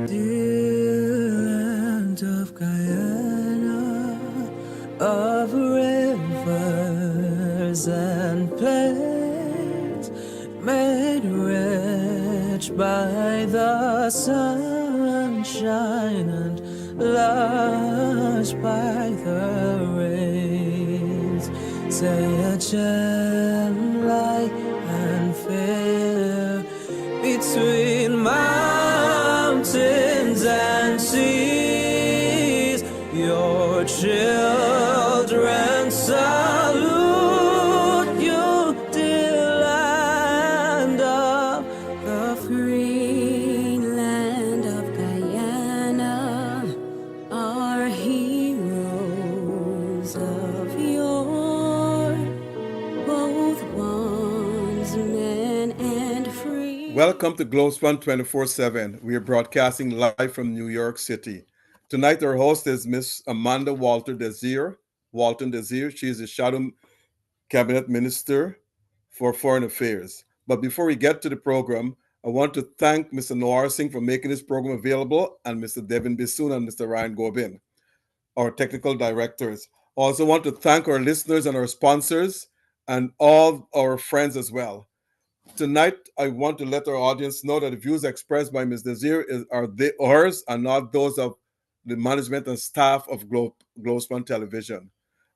Dear land of Guyana, of rivers and plains, made rich by the sunshine and lush by the rains. Say a gem light and fair between mountains and seas, your children salute you, dear land of the free land of Guyana, our heroes of yore, both bondsmen and free. Welcome to Globespan 24/7. We are broadcasting live from New York City. Tonight, our host is Miss Amanda Walton Desir. She is the Shadow Cabinet Minister for Foreign Affairs. But before we get to the program, I want to thank Mr. Noir Singh for making this program available and Mr. Devin Bissoon and Mr. Ryan Gobin, our technical directors. I also want to thank our listeners and our sponsors and all our friends as well. Tonight, I want to let our audience know that the views expressed by Ms. Nazir are hers and not those of the management and staff of Globespan Television.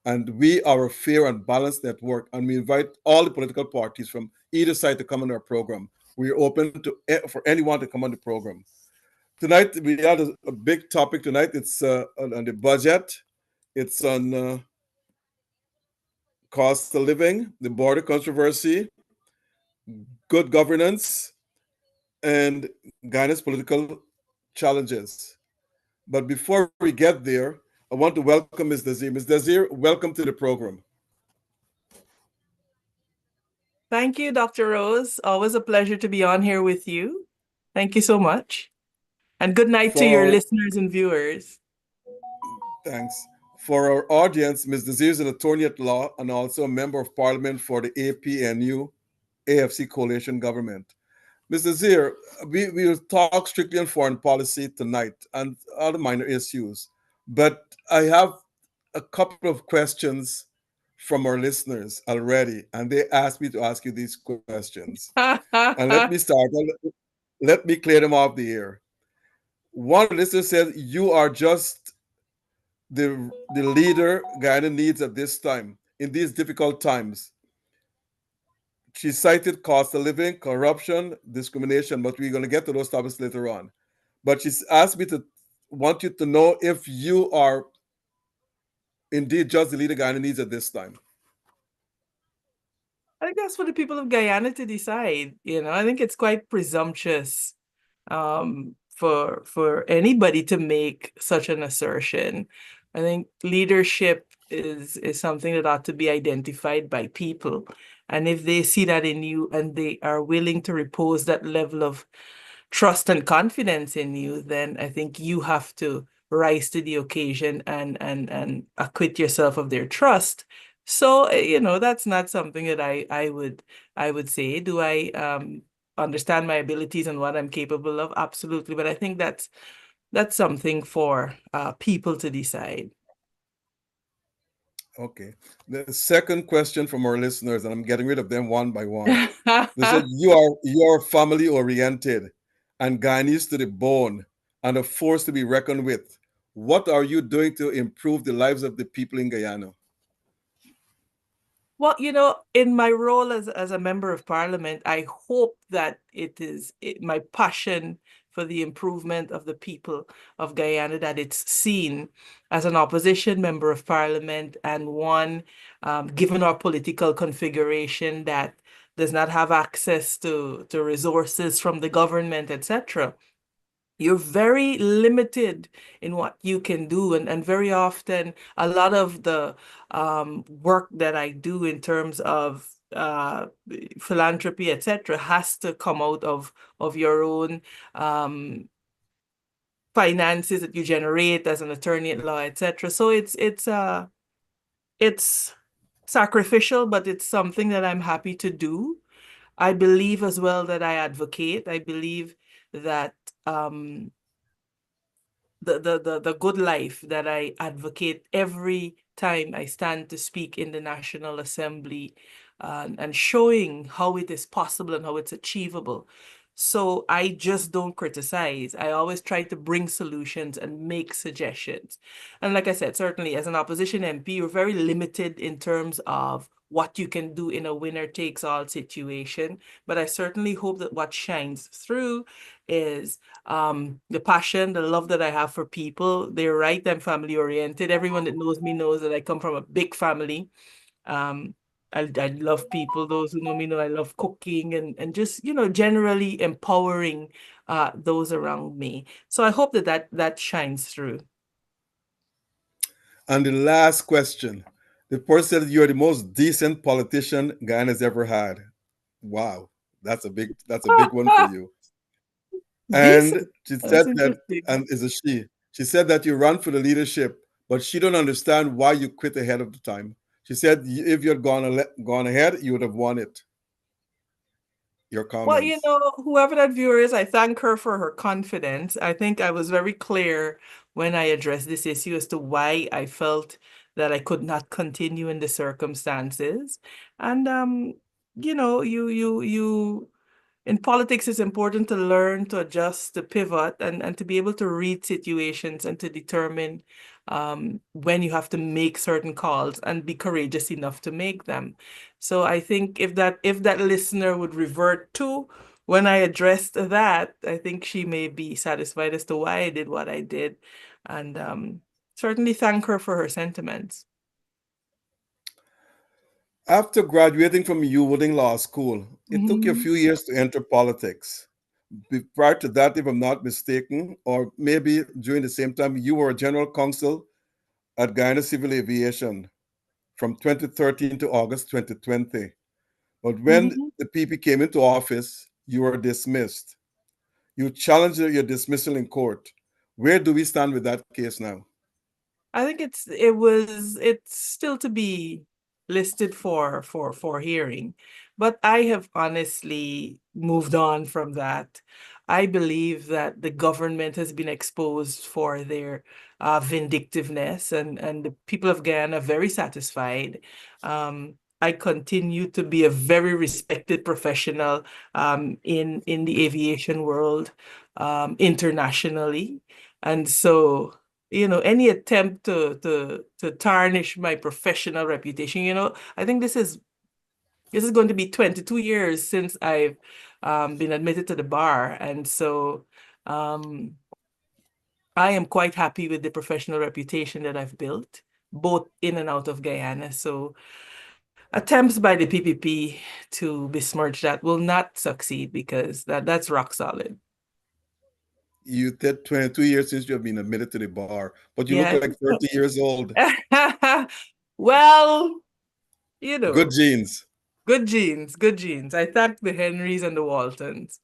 And we are a fair and balanced network, and we invite all the political parties from either side to come on our program. We are open to for anyone to come on the program. Tonight, we had a big topic tonight. It's on the budget. It's on cost of living, the border controversy, good governance, and Guyana's political challenges. But before we get there, I want to welcome Ms. Desir. Ms. Desir, welcome to the program. Thank you, Dr. Rose. Always a pleasure to be on here with you. Thank you so much. And good night to your For listeners and viewers. Thanks. For our audience, Ms. Desir is an attorney at law and also a member of parliament for the APNU AFC coalition government. Ms. Desir, we will talk strictly on foreign policy tonight and other minor issues. But I have a couple of questions from our listeners already, and they asked me to ask you these questions. And let me start. Let me clear them off the air. One listener said, "You are just the leader Guyana needs at this time, in these difficult times." She cited cost of living, corruption, discrimination, but we're going to get to those topics later on. But she's asked me to want you to know if you are indeed just the leader Guyana needs at this time. I think that's for the people of Guyana to decide. I think it's quite presumptuous for anybody to make such an assertion. I think leadership is something that ought to be identified by people. And if they see that in you and they are willing to repose that level of trust and confidence in you, then I think you have to rise to the occasion and acquit yourself of their trust. So, that's not something that I would say. Do I understand my abilities and what I'm capable of? Absolutely. But I think that's something for people to decide. Okay. The second question from our listeners, and I'm getting rid of them one by one. They said you are family oriented and Guyanese to the bone and a force to be reckoned with. What are you doing to improve the lives of the people in Guyana? Well, in my role as a member of parliament, I hope that my passion for the improvement of the people of Guyana, that it's seen as an opposition member of parliament and one, given our political configuration, that does not have access to resources from the government, etc. You're very limited in what you can do. And very often, a lot of the work that I do in terms of philanthropy, etc., has to come out of your own finances that you generate as an attorney at law, etc. So it's sacrificial, but it's something that I'm happy to do. I believe as well that I advocate. I believe that the good life that I advocate every time I stand to speak in the National Assembly, and showing how it is possible and how it's achievable. So I just don't criticize. I always try to bring solutions and make suggestions. And like I said, certainly as an opposition MP, you're very limited in terms of what you can do in a winner takes all situation. But I certainly hope that what shines through is the passion, the love that I have for people. They're right, I'm family oriented. Everyone that knows me knows that I come from a big family. Um, I love people. Those who know me know I love cooking and just, generally empowering those around me. So I hope that shines through. And the last question. The person said you're the most decent politician Guyana's ever had. Wow. That's a big one for you. And Decent. she That's said that, interesting. and is a she. She said that you run for the leadership, but she don't understand why you quit ahead of the time. She said if you had gone ahead, you would have won it. Your Well, comments. whoever that viewer is, I thank her for her confidence. I think I was very clear when I addressed this issue as to why I felt that I could not continue in the circumstances. And you in politics, it's important to learn to adjust, to pivot, and to be able to read situations and to determine when you have to make certain calls and be courageous enough to make them. So I think if that listener would revert to when I addressed that, I think she may be satisfied as to why I did what I did, and certainly thank her for her sentiments. After graduating from Wooding Law School, it took you a Mhm. few years to enter politics. Prior to that, if I'm not mistaken, or maybe during the same time, you were a general counsel at Guyana Civil Aviation from 2013 to August 2020. But when Mhm. the PP came into office, you were dismissed. You challenged your dismissal in court. Where do we stand with that case now? I think it's still to be listed for hearing, but I have honestly moved on from that. I believe that the government has been exposed for their vindictiveness, and the people of Guyana are very satisfied. I continue to be a very respected professional in the aviation world, internationally, and so any attempt to tarnish my professional reputation, I think this is going to be 22 years since I've been admitted to the bar. And so um, I am quite happy with the professional reputation that I've built, both in and out of Guyana. So attempts by the PPP to besmirch that will not succeed because that's rock solid. You did 22 years since you have been admitted to the bar, but you look Yeah, I like think so. 30 years old. Well, you Good know. genes. Good genes, good genes. I thank the Henrys and the Waltons.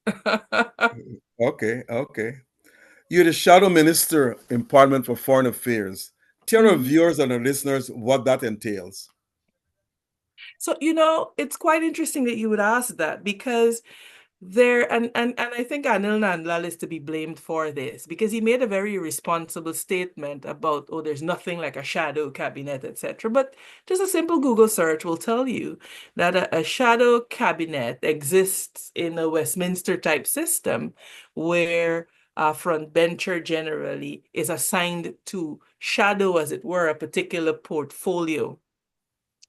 Okay, okay. You're the shadow minister in Parliament for Foreign Affairs. Tell our Mhm. viewers and our listeners what that entails. So, it's quite interesting that you would ask that because and I think Anil Nandlal is to be blamed for this because he made a very responsible statement about, oh, there's nothing like a shadow cabinet, etc. But just a simple Google search will tell you that a shadow cabinet exists in a Westminster type system where a frontbencher generally is assigned to shadow, as it were, a particular portfolio.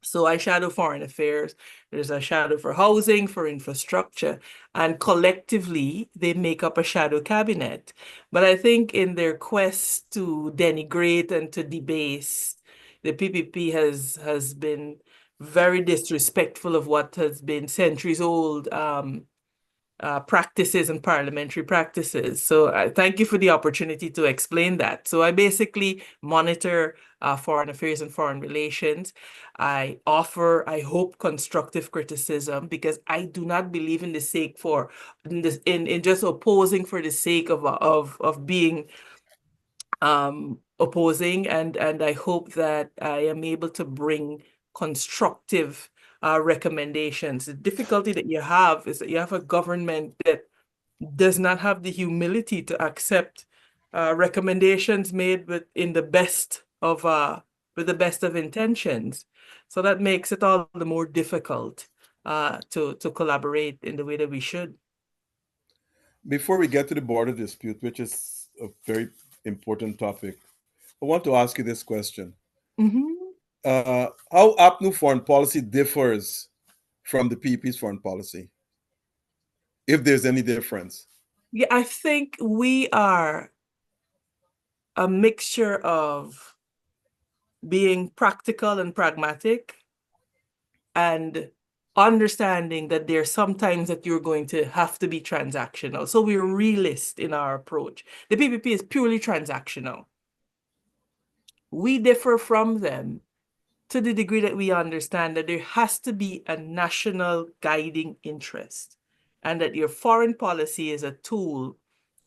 So I shadow foreign affairs. There's a shadow for housing, for infrastructure, and collectively they make up a shadow cabinet. But I think in their quest to denigrate and to debase, the PPP has been very disrespectful of what has been centuries old practices and parliamentary practices. So thank you for the opportunity to explain that. So I basically monitor foreign affairs and foreign relations. I offer, I hope, constructive criticism because I do not believe in the sake for in just opposing for the sake of being opposing, and I hope that I am able to bring constructive recommendations. The difficulty that you have is that you have a government that does not have the humility to accept recommendations made with the best of intentions. So that makes it all the more difficult to collaborate in the way that we should. Before we get to the border dispute, which is a very important topic, I want to ask you this question. Mhm. How APNU foreign policy differs from the PP's foreign policy, if there's any difference? Yeah, I think we are a mixture of being practical and pragmatic and understanding that there's sometimes that you're going to have to be transactional. So we're realist in our approach. The PPP is purely transactional. We differ from them to the degree that we understand that there has to be a national guiding interest and that your foreign policy is a tool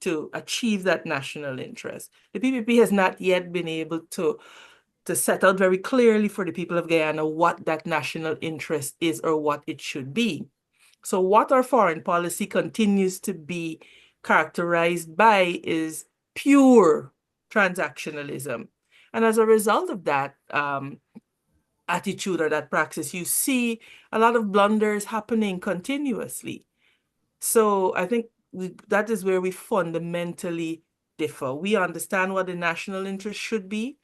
to achieve that national interest. The PPP has not yet been able to set out very clearly for the people of Guyana what that national interest is or what it should be. So what our foreign policy continues to be characterized by is pure transactionalism. And as a result of that attitude or that praxis, you see a lot of blunders happening continuously. So I think that is where we fundamentally differ. We understand what the national interest should be,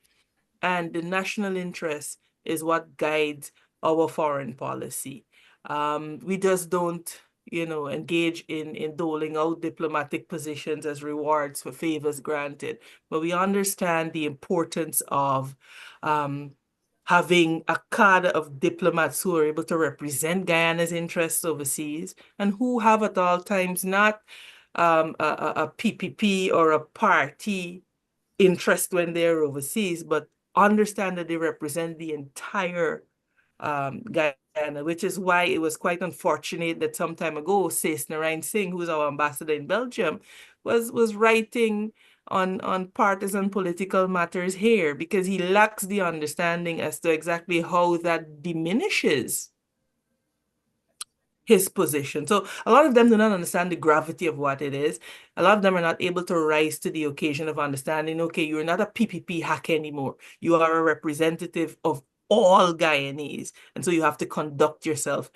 and the national interest is what guides our foreign policy. We just don't, engage in doling out diplomatic positions as rewards for favors granted, but we understand the importance of having a cadre of diplomats who are able to represent Guyana's interests overseas and who have at all times not a PPP or a party interest when they're overseas, but understand that they represent the entire Guyana, which is why it was quite unfortunate that some time ago, Says Narain Singh, who's our ambassador in Belgium, was writing on partisan political matters here because he lacks the understanding as to exactly how that diminishes his position. So a lot of them do not understand the gravity of what it is. A lot of them are not able to rise to the occasion of understanding, okay, you're not a PPP hack anymore. You are a representative of all Guyanese. And so you have to conduct yourself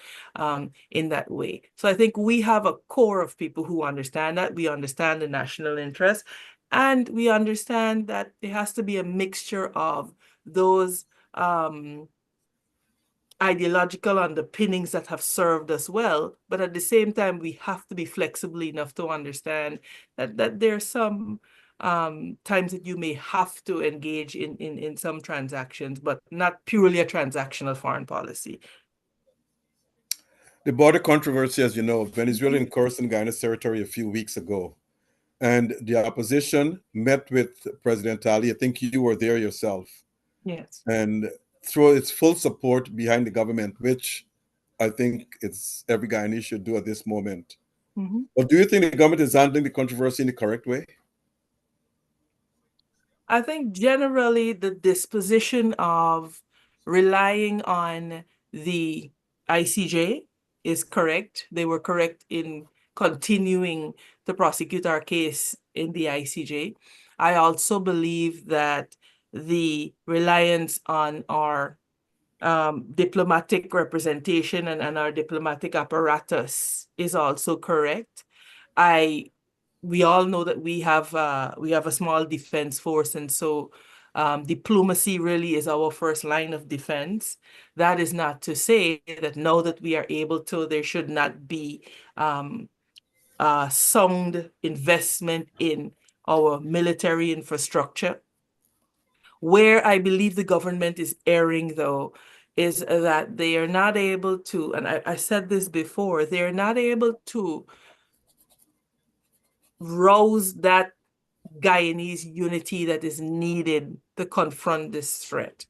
in that way. So I think we have a core of people who understand that. We understand the national interest. And we understand that there has to be a mixture of those ideological underpinnings that have served us well, but at the same time, we have to be flexible enough to understand that there are some times that you may have to engage in some transactions, but not purely a transactional foreign policy. The border controversy, as you know, Venezuela encouraged in Guyana's territory a few weeks ago, and the opposition met with President Ali. I think you were there yourself, Yes. and throw its full support behind the government, which I think it's every Guyanese should do at this moment. Mm-hmm. But do you think the government is handling the controversy in the correct way? I think generally the disposition of relying on the ICJ is correct. They were correct in continuing to prosecute our case in the ICJ. I also believe that the reliance on our diplomatic representation and our diplomatic apparatus is also correct. We all know that we have a small defense force, and so diplomacy really is our first line of defense. That is not to say that now that we are able to, there should not be sound investment in our military infrastructure. Where I believe the government is erring, though, is that they are not able to, and I said this before, they are not able to rouse that Guyanese unity that is needed to confront this threat.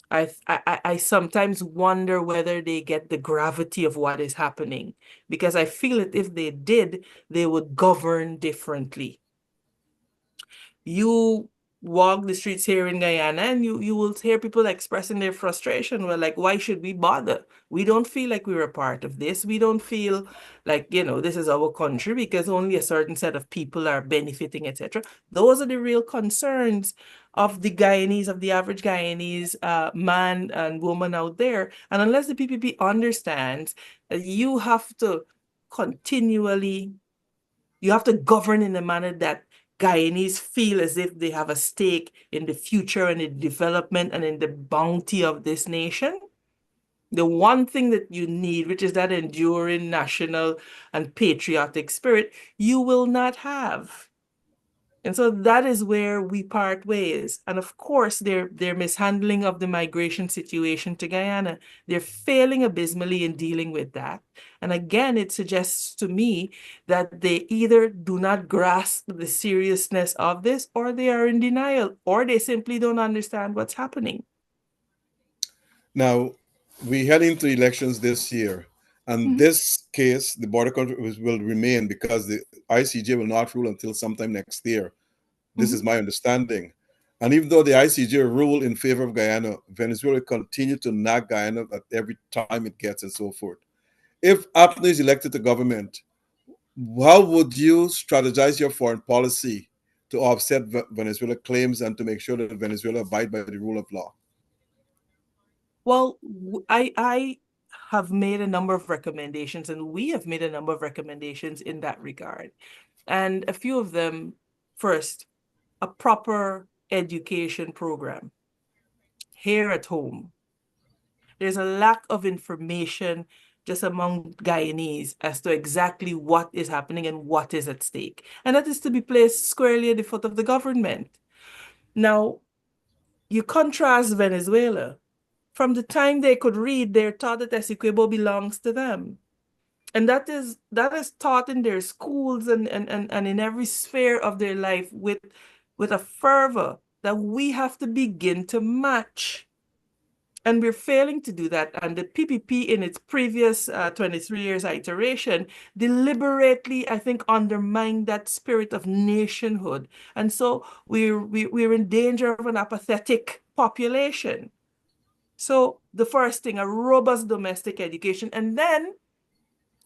I sometimes wonder whether they get the gravity of what is happening, because I feel that if they did, they would govern differently. You walk the streets here in Guyana, and you will hear people expressing their frustration. Well, like, why should we bother? We don't feel like we're a part of this. We don't feel like, this is our country because only a certain set of people are benefiting, etc. Those are the real concerns of the Guyanese, of the average Guyanese man and woman out there. And unless the PPP understands that you have to continually, you have to govern in a manner that Guyanese feel as if they have a stake in the future and the development and in the bounty of this nation. The one thing that you need, which is that enduring national and patriotic spirit, you will not have. And so that is where we part ways. And of course, their mishandling of the migration situation to Guyana, they're failing abysmally in dealing with that. And again, it suggests to me that they either do not grasp the seriousness of this, or they are in denial, or they simply don't understand what's happening. Now, we head into elections this year, and this case, the border control will remain because the ICJ will not rule until sometime next year. This is my understanding. And even though the ICJ ruled in favor of Guyana, Venezuela continue to nag Guyana at every time it gets and so forth. If APNA is elected to government, how would you strategize your foreign policy to offset Venezuela claims and to make sure that Venezuela abide by the rule of law? Well, I have made a number of recommendations, and we have made a number of recommendations in that regard. And a few of them, first, a proper education program here at home. There's a lack of information just among Guyanese as to exactly what is happening and what is at stake. And that is to be placed squarely at the foot of the government. Now, you contrast Venezuela. From the time they could read, they're taught that Essequibo belongs to them. And that is taught in their schools and in every sphere of their life with a fervor that we have to begin to match. And we're failing to do that. And the PPP in its previous 23 years iteration deliberately, I think, undermined that spirit of nationhood. And so we're in danger of an apathetic population. So the first thing, a robust domestic education. And then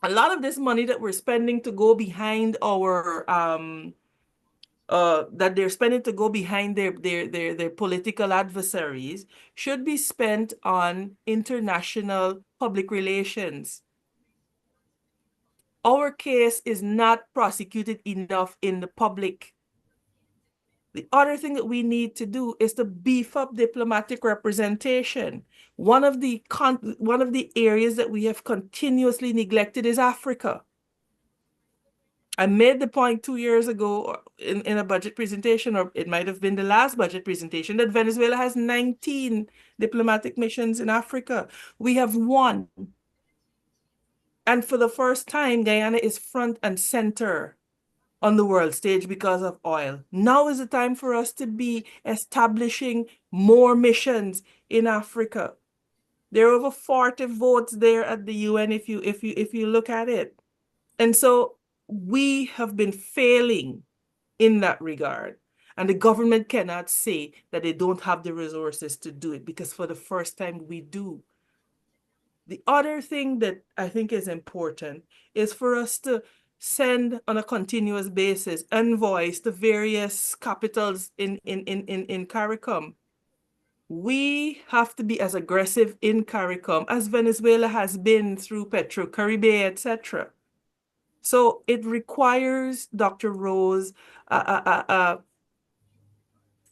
a lot of this money that we're spending to go behind our that they're spending to go behind their political adversaries should be spent on international public relations. Our case is not prosecuted enough in the public. The other thing that we need to do is to beef up diplomatic representation. One of the areas that we have continuously neglected is Africa. I made the point 2 years ago in a budget presentation, or it might have been the last budget presentation, that Venezuela has 19 diplomatic missions in Africa. We have one. And for the first time, Guyana is front and center on the world stage because of oil. Now is the time for us to be establishing more missions in Africa. There are over 40 votes there at the UN if you look at it. And so we have been failing in that regard. And the government cannot say that they don't have the resources to do it, because for the first time we do. The other thing that I think is important is for us to send on a continuous basis envoys to various capitals in CARICOM. We have to be as aggressive in CARICOM as Venezuela has been through Petrocaribe, etc. So it requires, Dr. Rose, a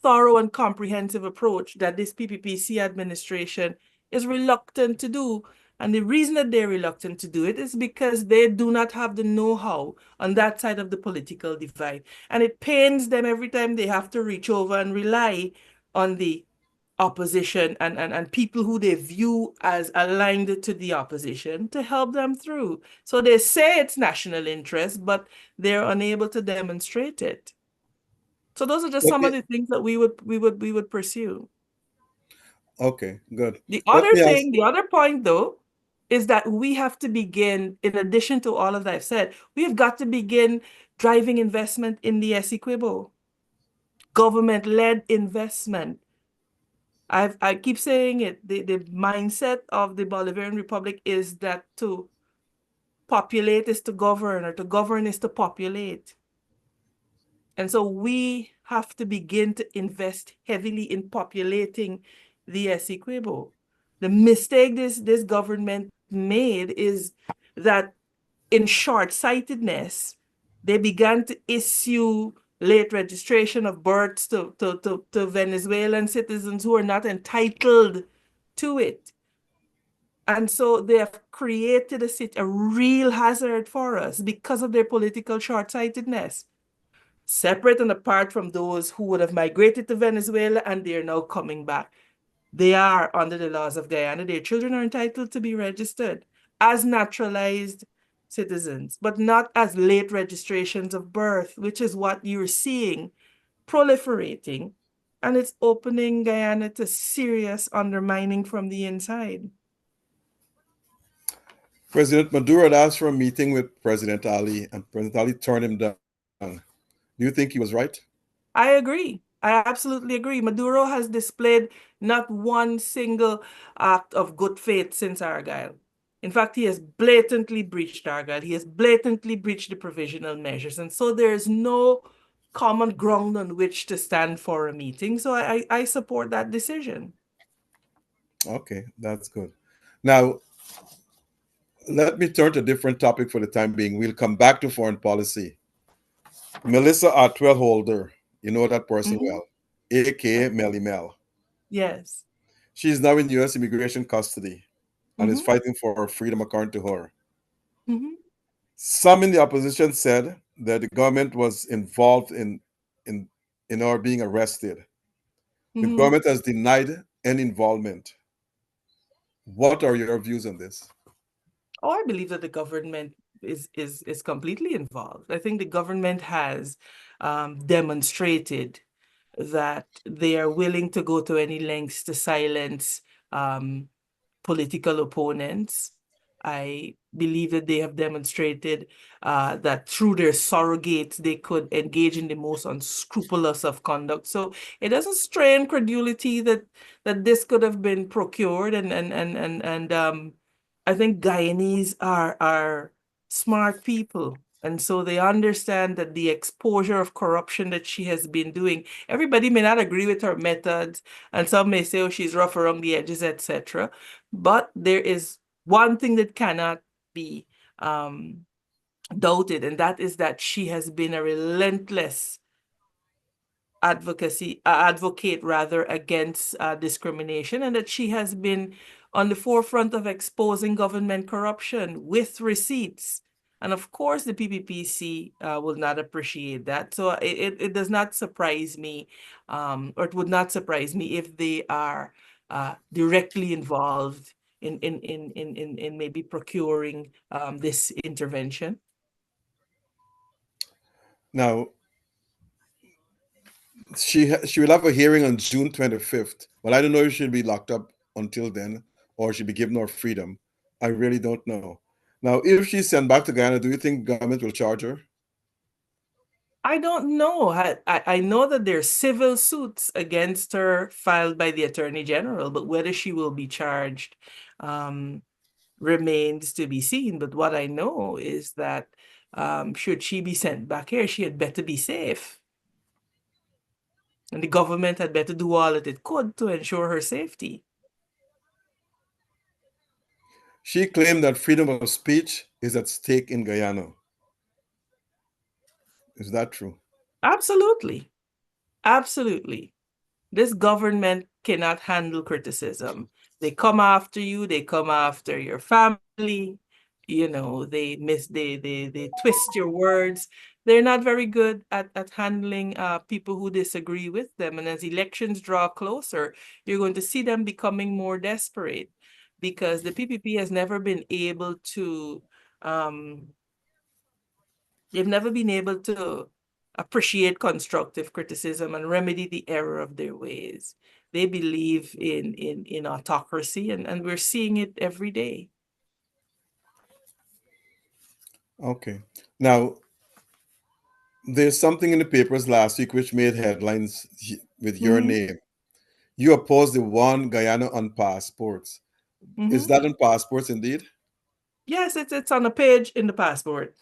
thorough and comprehensive approach that this PPPC administration is reluctant to do. And the reason that they're reluctant to do it is because they do not have the know-how on that side of the political divide. And it pains them every time they have to reach over and rely on the opposition and people who they view as aligned to the opposition to help them through. So they say it's national interest, but they're unable to demonstrate it. So those are just some of the things that we would pursue. Okay, good. The Let other me ask. thing, the other point though, is that we have to begin, in addition to all of that I've said, we have got to begin driving investment in the Essequibo. government-led investment. I keep saying it, the mindset of the Bolivarian Republic is that to populate is to govern, or to govern is to populate. And so we have to begin to invest heavily in populating the Essequibo. The mistake this government made is that in short-sightedness, they began to issue late registration of births to Venezuelan citizens who are not entitled to it. And so they have created a real hazard for us because of their political short-sightedness. Separate and apart from those who would have migrated to Venezuela and they are now coming back. They are, under the laws of Guyana, their children are entitled to be registered as naturalized citizens, but not as late registrations of birth, which is what you're seeing proliferating. And it's opening Guyana to serious undermining from the inside. President Maduro had asked for a meeting with President Ali, and President Ali turned him down. Do you think he was right? I agree. I absolutely agree. Maduro has displayed not one single act of good faith since Argyle. In fact, he has blatantly breached Argyle. He has blatantly breached the provisional measures. And so there is no common ground on which to stand for a meeting. So I support that decision. Okay, that's good. Now, let me turn to a different topic for the time being. We'll come back to foreign policy. Melissa Atwell Holder, you know that person Mhm. well, aka Melly Mel. Yes. She is now in U.S. immigration custody and is Mhm. fighting for her freedom, according to her. Mhm. Some in the opposition said that the government was involved in, in her being arrested. The Mhm. government has denied any involvement. What are your views on this? Oh, I believe that the government is completely involved. I think the government has demonstrated that they are willing to go to any lengths to silence um, political opponents. I believe that they have demonstrated that through their surrogates, they could engage in the most unscrupulous of conduct. So it doesn't strain credulity that this could have been procured, and I think Guyanese are smart people. And so they understand that the exposure of corruption that she has been doing, everybody may not agree with her methods, and some may say, oh, she's rough around the edges, etc. But there is one thing that cannot be um, doubted, and that is that she has been a relentless advocate rather against discrimination, and that she has been on the forefront of exposing government corruption with receipts. And of course, the PPPC will not appreciate that. So it does not surprise me, or it would not surprise me if they are directly involved in maybe procuring this intervention. Now, she will have a hearing on June 25th. Well, I don't know if she'll be locked up until then or she'll be given her freedom. I really don't know. Now, if she's sent back to Ghana, do you think government will charge her? I don't know. I know that there are civil suits against her filed by the Attorney General, but whether she will be charged um, remains to be seen. But what I know is that should she be sent back here, she had better be safe. And the government had better do all that it could to ensure her safety. She claimed that freedom of speech is at stake in Guyana. Is that true? Absolutely. Absolutely. This government cannot handle criticism. They come after you, they come after your family, they twist your words. They're not very good at handling people who disagree with them. And as elections draw closer, you're going to see them becoming more desperate because the PPP has never been able to um, they've never been able to appreciate constructive criticism and remedy the error of their ways. They believe in autocracy, and we're seeing it every day. Okay. Now, There's something in the papers last week which made headlines with your Hmm. name. You opposed the one Guyana on passports. Is Hmm. that on passports indeed? Yes, it's on a page in the passport.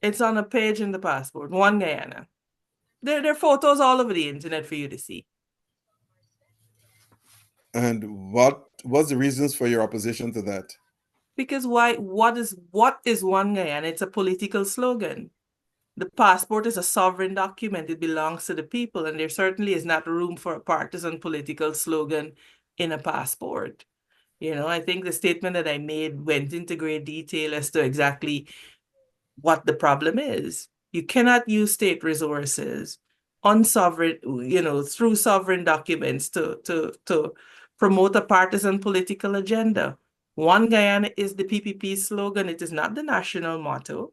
It's on a page in the passport. One Guyana. There are photos all over the internet for you to see. And what was the reasons for your opposition to that? Because why? What is one Guyana? It's a political slogan. The passport is a sovereign document. It belongs to the people, and there certainly is not room for a partisan political slogan in a passport. I think the statement that I made went into great detail as to exactly what the problem is. You cannot use state resources on sovereign, through sovereign documents to promote a partisan political agenda. One Guyana is the PPP slogan. It is not the national motto.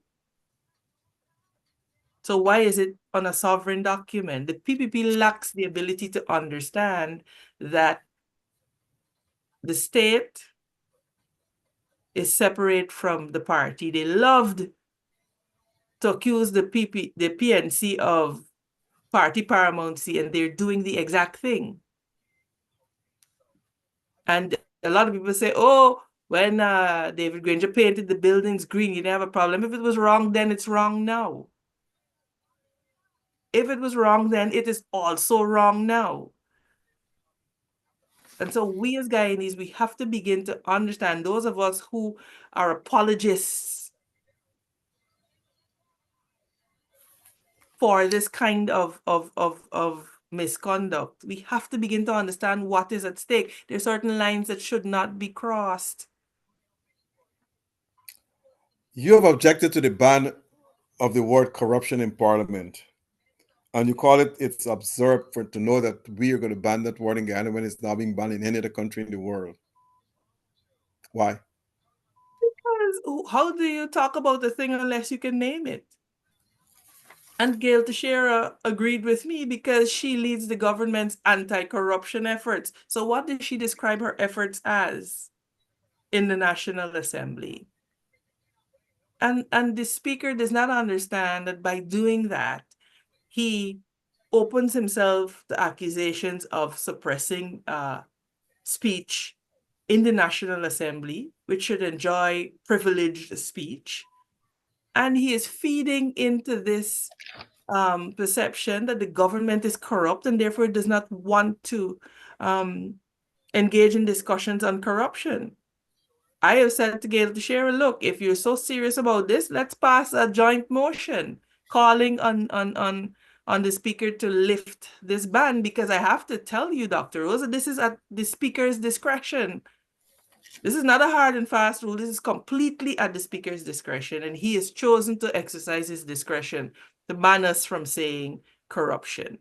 So why is it on a sovereign document? The PPP lacks the ability to understand that the state is separate from the party. They loved to accuse the PNC of party paramountcy, and they're doing the exact thing. And a lot of people say, oh, when David Granger painted the buildings green, you didn't have a problem. If it was wrong then, it's wrong now. If it was wrong then, it is also wrong now. And so we as Guyanese, we have to begin to understand, those of us who are apologists for this kind of misconduct, we have to begin to understand what is at stake. There are certain lines that should not be crossed. You have objected to the ban of the word corruption in Parliament, and you call it's absurd for to know that we are going to ban that word in Guyana when it's not being banned in any other country in the world. Why? Because how do you talk about the thing unless you can name it? And Gail Teixeira agreed with me because she leads the government's anti-corruption efforts. So what did she describe her efforts as in the National Assembly? And the speaker does not understand that by doing that, he opens himself to accusations of suppressing speech in the National Assembly, which should enjoy privileged speech. And he is feeding into this perception that the government is corrupt and therefore does not want to um, engage in discussions on corruption. I have said to Gail to share, look, if you're so serious about this, let's pass a joint motion calling on the speaker to lift this ban, because I have to tell you, Dr. Rosa, this is at the speaker's discretion. This is not a hard and fast rule. This is completely at the speaker's discretion, and he has chosen to exercise his discretion to ban us from saying corruption.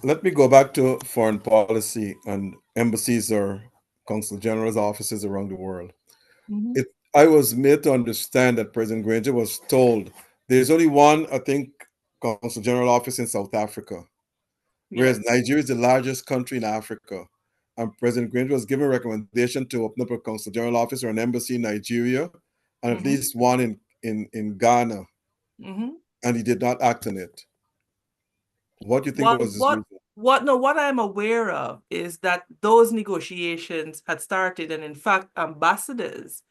Let me go back to foreign policy and embassies or consul general's offices around the world. Mhm. I was made to understand that President Granger was told there's only one, I think, consul general office in South Africa, whereas Yes. Nigeria is the largest country in Africa. And President Granger was given a recommendation to open up a consul general office or an embassy in Nigeria and at Mm-hmm. least one in Ghana, Mm-hmm. and he did not act on it. What do you think What was his what reason? what I'm aware of is that those negotiations had started, and in fact, ambassadors,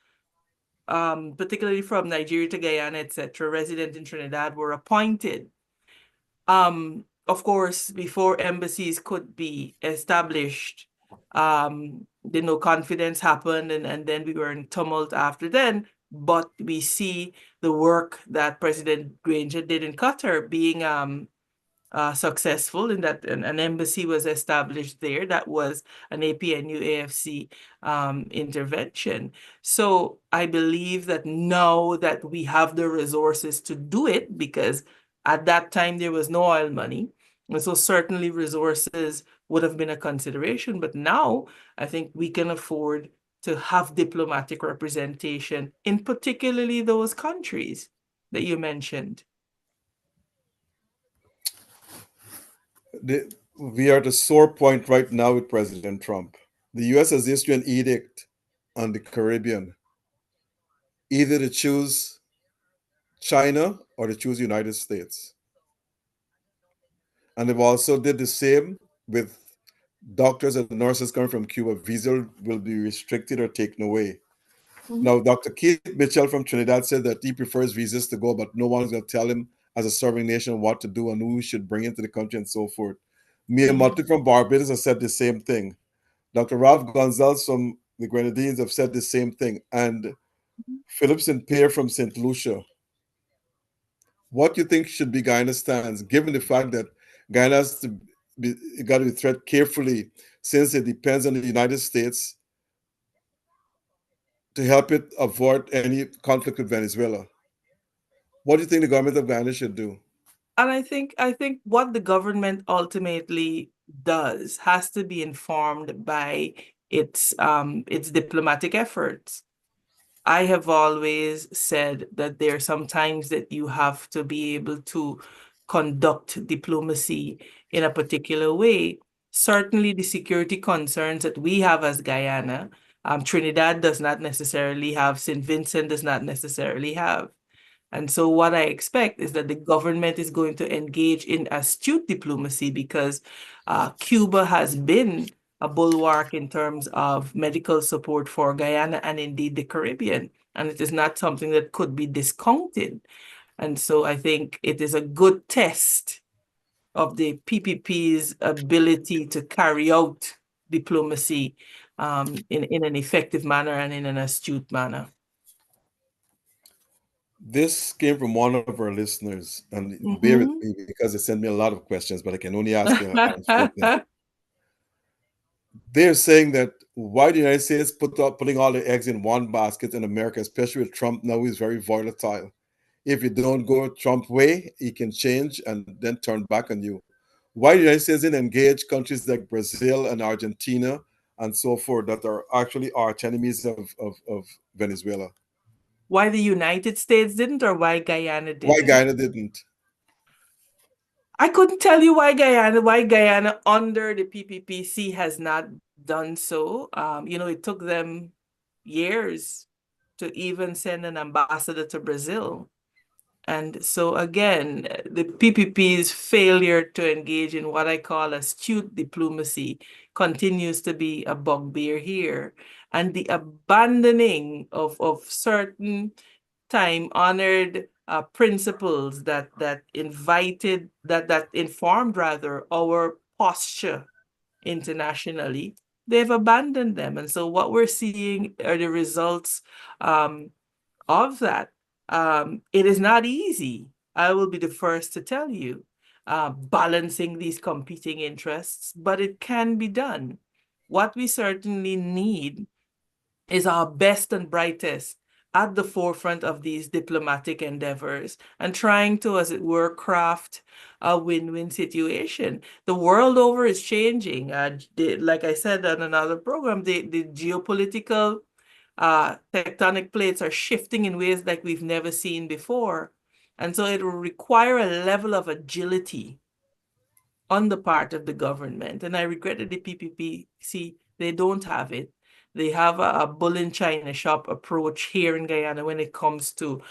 particularly from Nigeria to Guyana, etc., resident in Trinidad, were appointed. Of course, before embassies could be established, the no confidence happened, and then we were in tumult after then. But we see the work that President Granger did in Qatar being successful, in that an embassy was established there. That was an APNU AFC intervention. So I believe that now that we have the resources to do it, because at that time there was no oil money, and so certainly resources would have been a consideration. But now I think we can afford to have diplomatic representation in particularly those countries that you mentioned. We are at a sore point right now with President Trump. The US has issued an edict on the Caribbean either to choose China or to choose United States. And they've also did the same with doctors and nurses coming from Cuba. Visa will be restricted or taken away. Mhm. Now, Dr. Keith Mitchell from Trinidad said that he prefers visas to go, but no one's going to tell him as a serving nation what to do and who he should bring into the country and so forth. Mia Mhm. Motley from Barbados has said the same thing. Dr. Ralph Gonzalez from the Grenadines have said the same thing. And Philip St. Pierre from St. Lucia. What do you think should be Guyana's stance, given the fact that Guyana has to be got to be treated carefully since it depends on the United States to help it avoid any conflict with Venezuela? What do you think the government of Guyana should do? And I think what the government ultimately does has to be informed by its diplomatic efforts. I have always said that there are some times that you have to be able to conduct diplomacy in a particular way. Certainly, the security concerns that we have as Guyana, Trinidad does not necessarily have, St. Vincent does not necessarily have. And so, what I expect is that the government is going to engage in astute diplomacy because Cuba has been a bulwark in terms of medical support for Guyana and indeed the Caribbean. And it is not something that could be discounted. And so, I think it is a good test of the PPP's ability to carry out diplomacy in an effective manner and in an astute manner. This came from one of our listeners, and bear with Mhm. me because they sent me a lot of questions, but I can only ask you a handful of them. They're saying that why the United States putting all the eggs in one basket in America, especially with Trump now, is very volatile. If you don't go Trump way, he can change and then turn back on you. Why the United States didn't engage countries like Brazil and Argentina and so forth that are actually arch enemies of Venezuela? Why the United States didn't or why Guyana Why didn't? Guyana didn't? I couldn't tell you why Guyana under the PPPC has not done so. It took them years to even send an ambassador to Brazil. And so again, the PPP's failure to engage in what I call astute diplomacy continues to be a bugbear here. And the abandoning of certain time-honored principles that informed rather our posture internationally, they've abandoned them. And so what we're seeing are the results um, of that. It is not easy. I will be the first to tell you, balancing these competing interests, but it can be done. What we certainly need is our best and brightest at the forefront of these diplomatic endeavors and trying to, as it were, craft a win-win situation. The world over is changing. Like I said on another program, the geopolitical tectonic plates are shifting in ways like we've never seen before. And so it will require a level of agility on the part of the government. And I regret that the PPPC, they don't have it. They have a bull in China shop approach here in Guyana when it comes to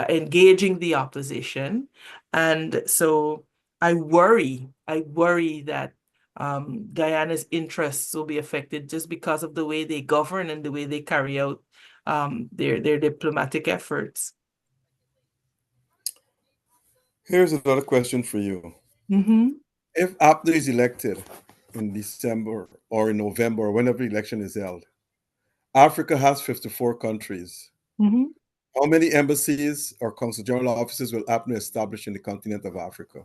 engaging the opposition. And so I worry that Guyana's interests will be affected just because of the way they govern and the way they carry out their diplomatic efforts. Here's another question for you. Mm-hmm. If Abdo is elected in December or in November or whenever the election is held, Africa has 54 countries. Mm-hmm. How many embassies or consul general offices will Abdo establish in the continent of Africa?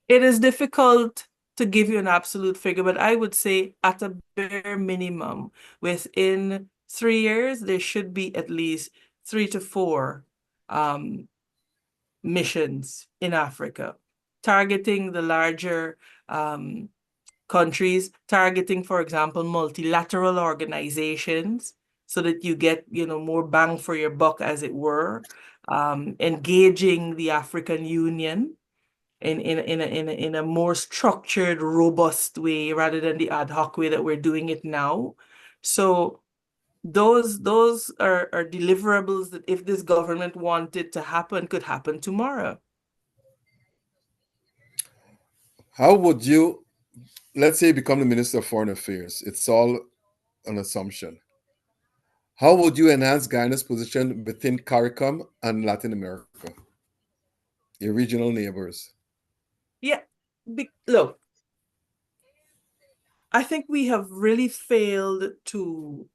It is difficult to give you an absolute figure, but I would say at a bare minimum, within 3 years, there should be at least 3 to 4 um, missions in Africa, targeting the larger um, countries, targeting, for example, multilateral organizations, so that you get, more bang for your buck, as it were, engaging the African Union in a more structured, robust way rather than the ad hoc way that we're doing it now. So Those are deliverables that if this government wanted to happen, could happen tomorrow. How would you, let's say, become the Minister of Foreign Affairs? It's all an assumption. How would you enhance Guyana's position within CARICOM and Latin America, your regional neighbors? Yeah, look, I think we have really failed to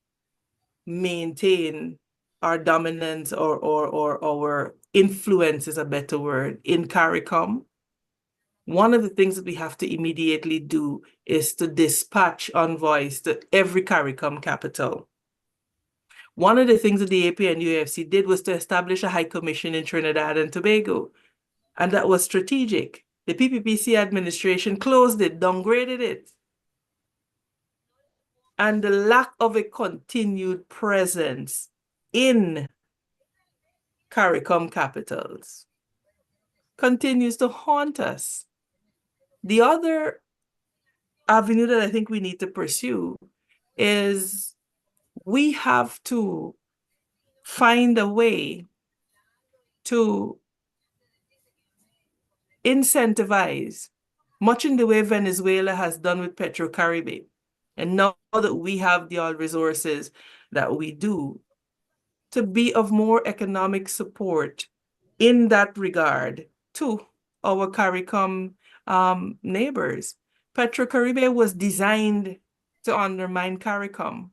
maintain our dominance or our influence is a better word in CARICOM. One of the things that we have to immediately do is to dispatch envoys to every CARICOM capital. One of the things that the AP and UFC did was to establish a high commission in Trinidad and Tobago, and that was strategic. The PPPC administration closed it, downgraded it. And the lack of a continued presence in CARICOM capitals continues to haunt us. The other avenue that I think we need to pursue is we have to find a way to incentivize, much in the way Venezuela has done with Petrocaribe. And now that we have the oil resources that we do, to be of more economic support in that regard to our CARICOM neighbors. Petrocaribe was designed to undermine CARICOM.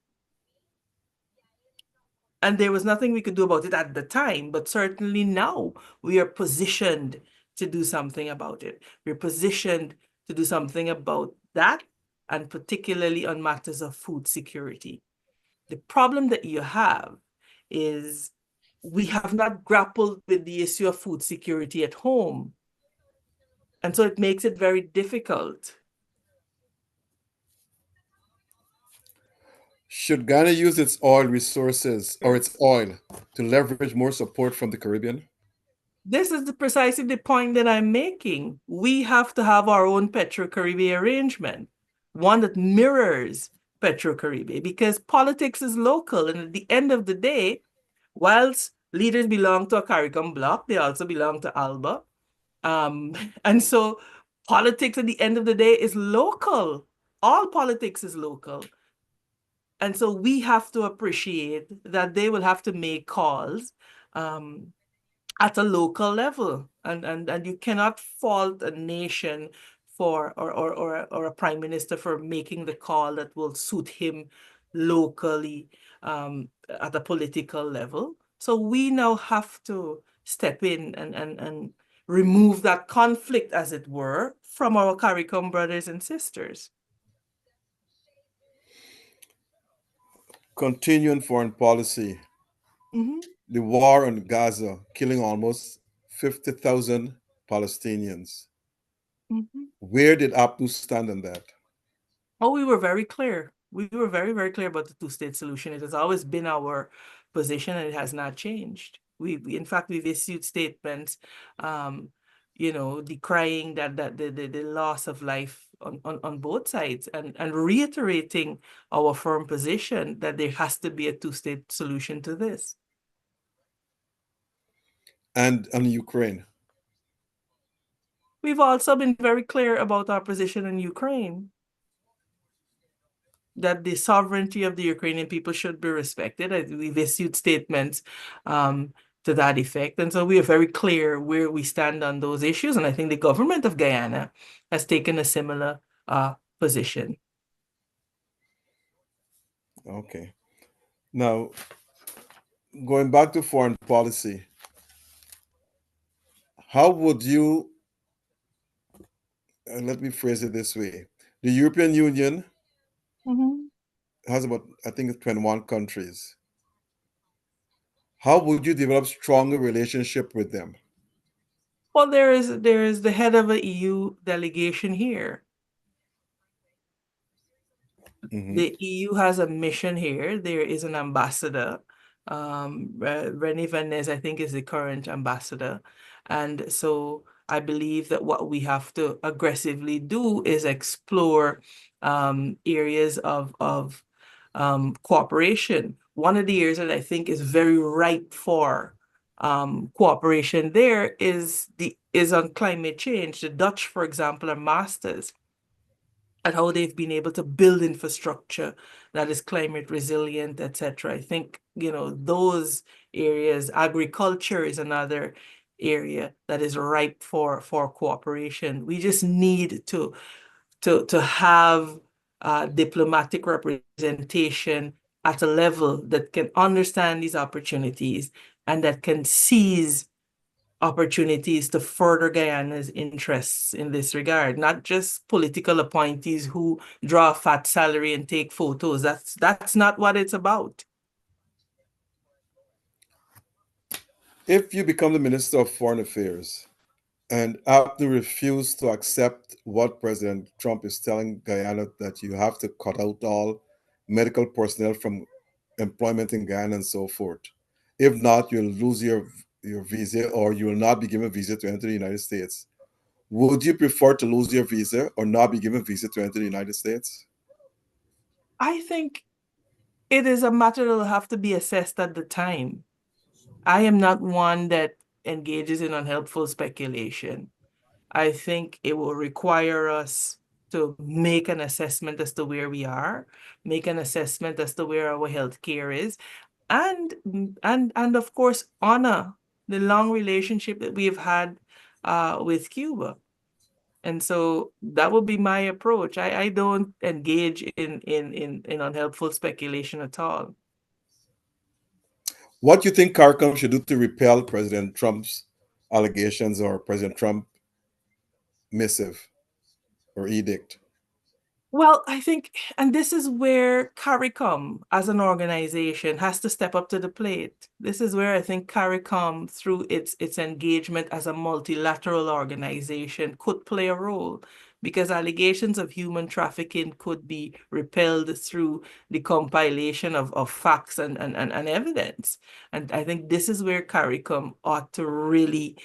And there was nothing we could do about it at the time, but certainly now we are positioned to do something about it. We're positioned to do something about that, and particularly on matters of food security. The problem that you have is we have not grappled with the issue of food security at home. And so it makes it very difficult. Should Ghana use its oil resources or its oil to leverage more support from the Caribbean? This is precisely the point that I'm making. We have to have our own Petro-Caribe arrangement, one that mirrors Petro-Caribe, because politics is local. And at the end of the day, whilst leaders belong to a CARICOM bloc, they also belong to ALBA. And so politics at the end of the day is local. All politics is local. And so we have to appreciate that they will have to make calls at a local level. And you cannot fault a nation for or a prime minister for making the call that will suit him locally at a political level. So we now have to step in and remove that conflict, as it were, from our CARICOM brothers and sisters. Continuing foreign policy, Mm-hmm. the war on Gaza, killing almost 50,000 Palestinians. Mm-hmm. Where did APNU stand on that? Oh, we were very clear. We were very, very clear about the two-state solution. It has always been our position, and it has not changed. In fact, we've issued statements, decrying that the loss of life on both sides, and reiterating our firm position that there has to be a two-state solution to this. And on Ukraine? We've also been very clear about our position in Ukraine, that the sovereignty of the Ukrainian people should be respected. We've issued statements to that effect. And so we are very clear where we stand on those issues. And I think the government of Guyana has taken a similar position. Okay. Now, going back to foreign policy, how would you, let me phrase it this way. The European Union Mm-hmm. has about, I think it's 21 countries. How would you develop stronger relationship with them? Well, there is the head of a EU delegation here. The EU has a mission here. There is an ambassador. René Van Ness, I think, is the current ambassador. And so I believe that what we have to aggressively do is explore areas of cooperation. one of the areas that I think is very ripe for cooperation there is on climate change. The Dutch, for example, are masters at how they've been able to build infrastructure that is climate resilient, etc. I think, those areas, agriculture is another area that is ripe for cooperation. We just need to have diplomatic representation at a level that can understand these opportunities and that can seize opportunities to further Guyana's interests in this regard, not just political appointees who draw a fat salary and take photos. That's not what it's about. If you become the Minister of Foreign Affairs and have to refuse to accept what President Trump is telling Guyana, that you have to cut out all medical personnel from employment in Guyana and so forth. If not, you'll lose your visa, or you will not be given a visa to enter the United States. Would you prefer to lose your visa or not be given a visa to enter the United States? I think it is a matter that will have to be assessed at the time. I am not one that engages in unhelpful speculation. I think it will require us to make an assessment as to where we are, make an assessment as to where our healthcare is, and of course honor the long relationship that we've had with Cuba. And so that would be my approach. I don't engage in unhelpful speculation at all. What do you think CARICOM should do to repel President Trump's allegations or President Trump missive or edict? Well, I think, and this is where CARICOM as an organization has to step up to the plate. This is where I think CARICOM, through its engagement as a multilateral organization, could play a role, because allegations of human trafficking could be repelled through the compilation of facts and evidence. And I think this is where CARICOM ought to really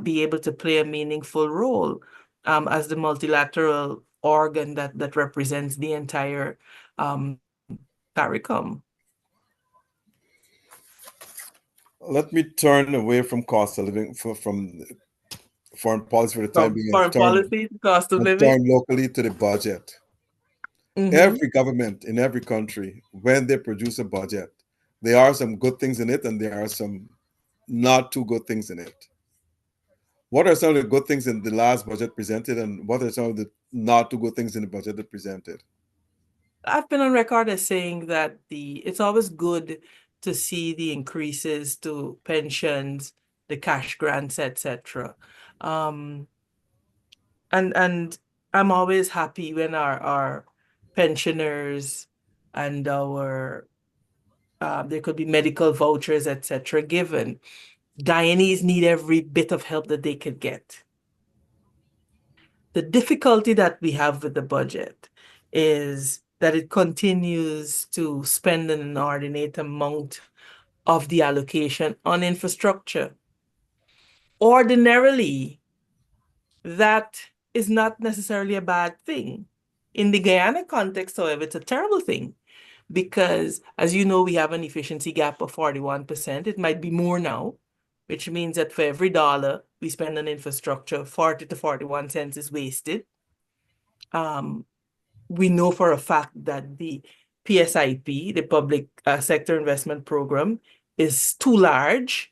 be able to play a meaningful role as the multilateral organ that represents the entire CARICOM. Let me turn away from cost of living, from foreign policy for the time From being, foreign policy, cost of and living. turn locally to the budget. Mm-hmm. Every government in every country, when they produce a budget, there are some good things in it and there are some not too good things in it. What are some of the good things in the last budget presented, and what are some of the not too good things in the budget that presented? I've been on record as saying that it's always good to see the increases to pensions, the cash grants, etc. And I'm always happy when our pensioners and our there could be medical vouchers, etc. given. Guyanese need every bit of help that they could get. The difficulty that we have with the budget is that it continues to spend an inordinate amount of the allocation on infrastructure. Ordinarily, that is not necessarily a bad thing. In the Guyana context, however, it's a terrible thing, because, as you know, we have an efficiency gap of 41%. It might be more now, which means that for every dollar we spend on infrastructure, 40 to 41 cents is wasted. We know for a fact that the PSIP, the Public Sector Investment Program, is too large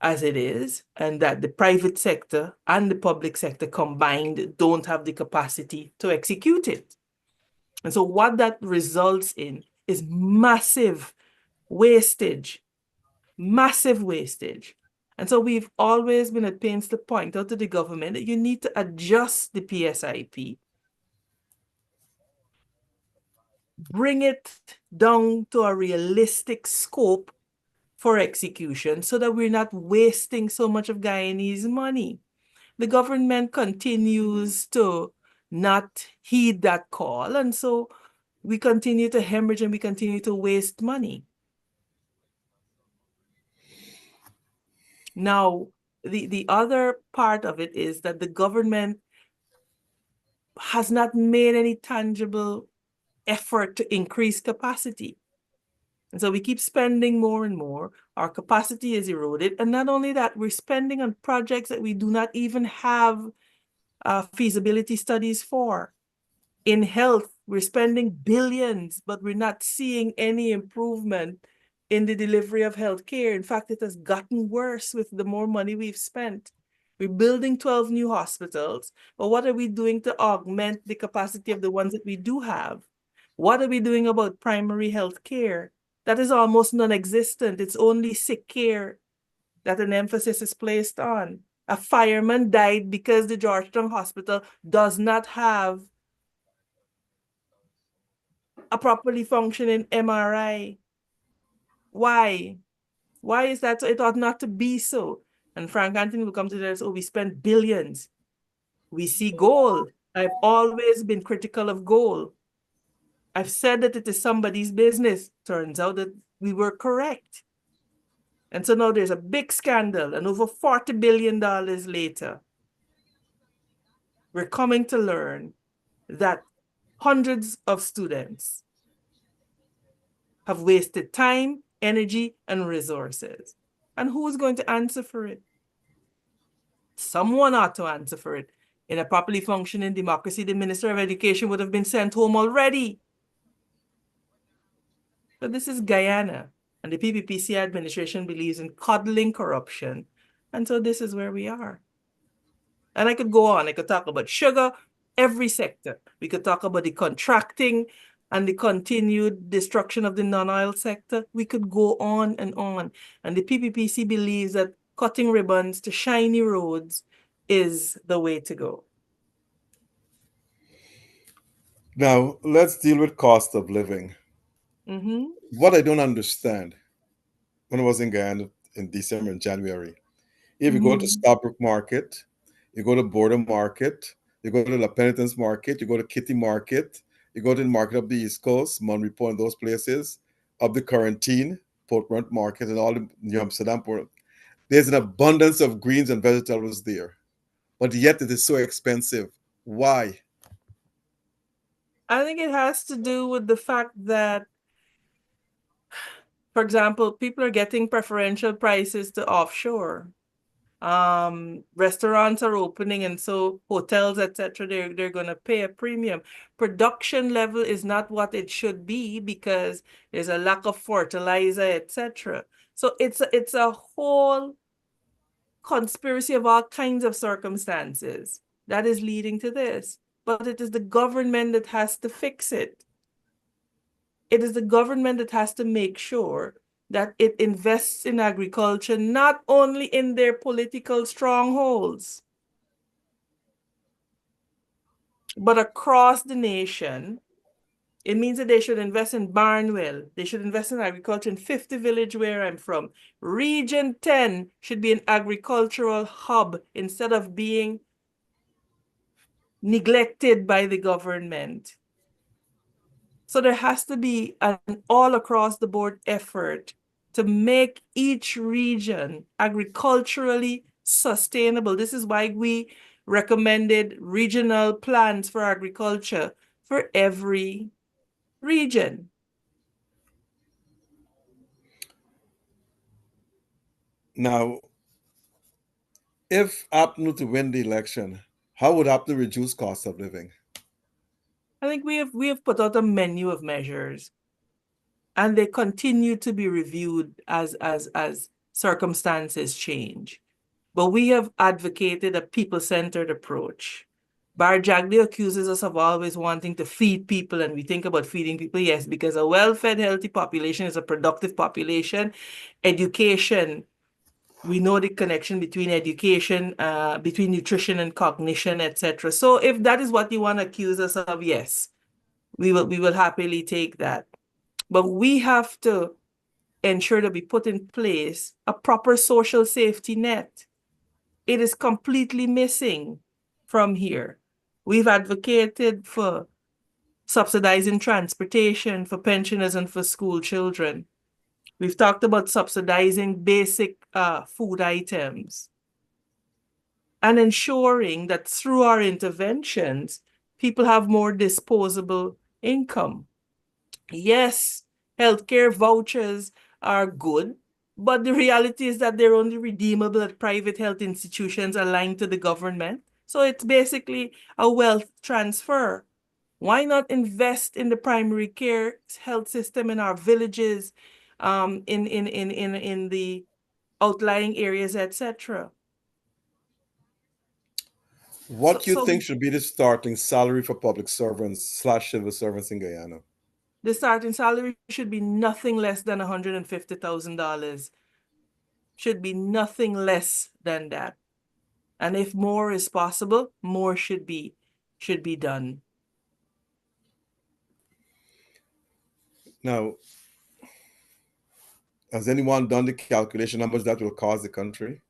as it is, and that the private sector and the public sector combined don't have the capacity to execute it. And so what that results in is massive wastage, massive wastage. And so we've always been at pains to point out to the government that you need to adjust the PSIP, bring it down to a realistic scope for execution so that we're not wasting so much of Guyanese money. The government continues to not heed that call, and so we continue to hemorrhage and we continue to waste money. Now, the other part of it is that the government has not made any tangible effort to increase capacity. And so we keep spending more and more. Our capacity is eroded. And not only that, we're spending on projects that we do not even have feasibility studies for. In health, we're spending billions, but we're not seeing any improvement in the delivery of healthcare. In fact, it has gotten worse with the more money we've spent. We're building 12 new hospitals, but what are we doing to augment the capacity of the ones that we do have? What are we doing about primary health care? That is almost non-existent. It's only sick care that an emphasis is placed on. A fireman died because the Georgetown Hospital does not have a properly functioning MRI. Why? Why is that so? It ought not to be so. And Frank Anthony will come to this, oh, we spent billions. We see gold. I've always been critical of gold. I've said that it is somebody's business. Turns out that we were correct. And so now there's a big scandal, and over $40 billion later, we're coming to learn that hundreds of students have wasted time, energy, and resources. And who's going to answer for it? Someone ought to answer for it. In a properly functioning democracy, the Minister of Education would have been sent home already. But this is Guyana, and the PPPC administration believes in coddling corruption. And so this is where we are. And I could go on. I could talk about sugar, every sector. We could talk about the contracting and the continued destruction of the non-oil sector. We could go on. And the PPPC believes that cutting ribbons to shiny roads is the way to go. Now, let's deal with cost of living. Mm-hmm. What I don't understand when I was in Guyana in December and January, if you go to Starbrook Market, you go to Border Market, you go to La Penitence Market, you go to Kitty Market, you go to the Market of the East Coast, Monterey Point, those places, up the Quarantine, Port Brent Market, and all the New Amsterdam Port. There's an abundance of greens and vegetables there, but yet it is so expensive. Why? I think it has to do with the fact that, for example, people are getting preferential prices to offshore. Restaurants are opening, and so hotels, etc., they're going to pay a premium. Production level is not what it should be because there's a lack of fertilizer, etc. So it's a whole conspiracy of all kinds of circumstances that is leading to this. But it is the government that has to fix it. It is the government that has to make sure that it invests in agriculture, not only in their political strongholds, but across the nation. It means that they should invest in Barnwell. They should invest in agriculture in 50 Village, where I'm from. Region 10 should be an agricultural hub instead of being neglected by the government. So there has to be an all across the board effort to make each region agriculturally sustainable. This is why we recommended regional plans for agriculture for every region. Now, if APNU to win the election, how would APNU reduce cost of living? I think we have put out a menu of measures, and they continue to be reviewed as circumstances change. But we have advocated a people-centered approach. Bar Jagdeo accuses us of always wanting to feed people, and we think about feeding people, yes, because a well-fed, healthy population is a productive population. Education, we know the connection between education, between nutrition and cognition, etc. So if that is what you want to accuse us of, yes, we will happily take that. But we have to ensure that we put in place a proper social safety net. It is completely missing from here. We've advocated for subsidizing transportation for pensioners and for school children. We've talked about subsidizing basic food items and ensuring that through our interventions, people have more disposable income. Yes, Healthcare vouchers are good, but the reality is that they're only redeemable at private health institutions aligned to the government. So it's basically a wealth transfer. Why not invest in the primary care health system in our villages, in the outlying areas, etc. So, What you so think should be the starting salary for public servants slash civil servants in Guyana? the starting salary should be nothing less than $150,000. Should be nothing less than that. And if more is possible, more should be done. Now, has anyone done the calculation how much that will cost the country?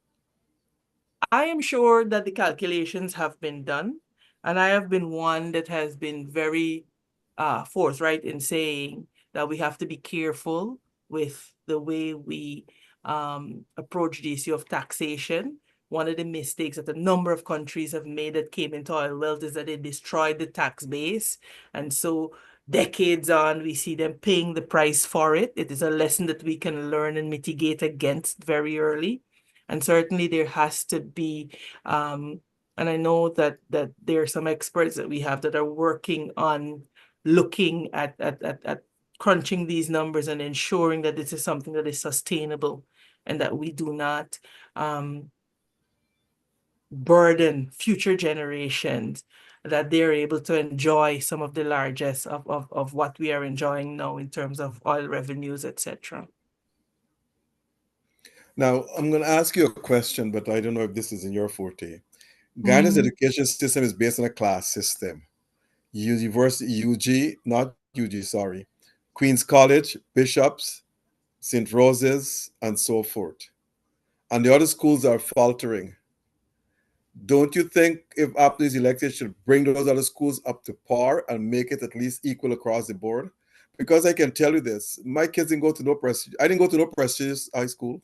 I am sure that the calculations have been done, and I have been one that has been very forthright in saying that we have to be careful with the way we approach the issue of taxation. One of the mistakes that a number of countries have made that came into oil wealth is that they destroyed the tax base. And so decades on, we see them paying the price for it. It is a lesson that we can learn and mitigate against very early. And certainly there has to be, and I know that there are some experts that we have that are working on looking at crunching these numbers and ensuring that this is something that is sustainable and that we do not burden future generations, that they're able to enjoy some of the largest of what we are enjoying now in terms of oil revenues, etc. Now, I'm going to ask you a question, but I don't know if this is in your forte. Guyana's Mm. education system is based on a class system. University UG, not UG, sorry. Queen's College, Bishops, St. Roses, and so forth. And the other schools are faltering. Don't you think if after these elections should bring those other schools up to par and make it at least equal across the board? Because I can tell you this, my kids didn't go to no prestigious. I didn't go to no prestigious high school.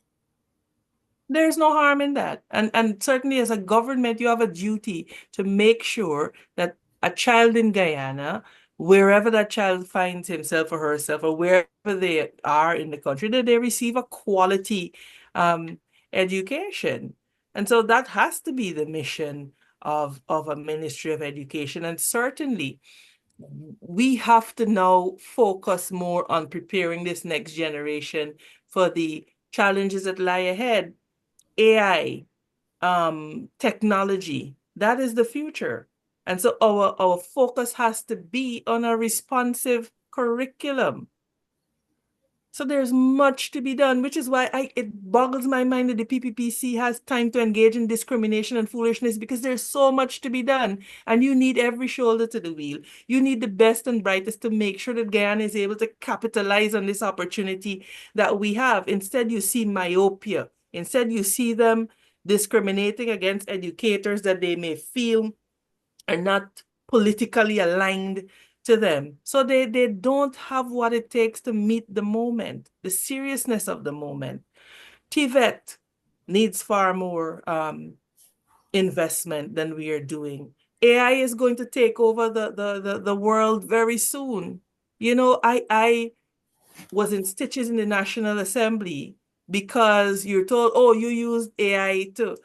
There's no harm in that. And certainly as a government, you have a duty to make sure that a child in Guyana, wherever that child finds himself or herself, or wherever they are in the country, that they receive a quality um, education. And so that has to be the mission of a Ministry of Education. And certainly we have to now focus more on preparing this next generation for the challenges that lie ahead. AI, technology, that is the future. And so our focus has to be on a responsive curriculum. So there's much to be done, which is why it boggles my mind that the PPPC has time to engage in discrimination and foolishness, because there's so much to be done. And you need every shoulder to the wheel. You need the best and brightest to make sure that Guyana is able to capitalize on this opportunity that we have. Instead, you see myopia. Instead, you see them discriminating against educators that they may feel are not politically aligned to them. So they don't have what it takes to meet the moment, the seriousness of the moment. TVET needs far more investment than we are doing. AI is going to take over the world very soon. You know, I was in stitches in the National Assembly because you're told, oh, you used AI to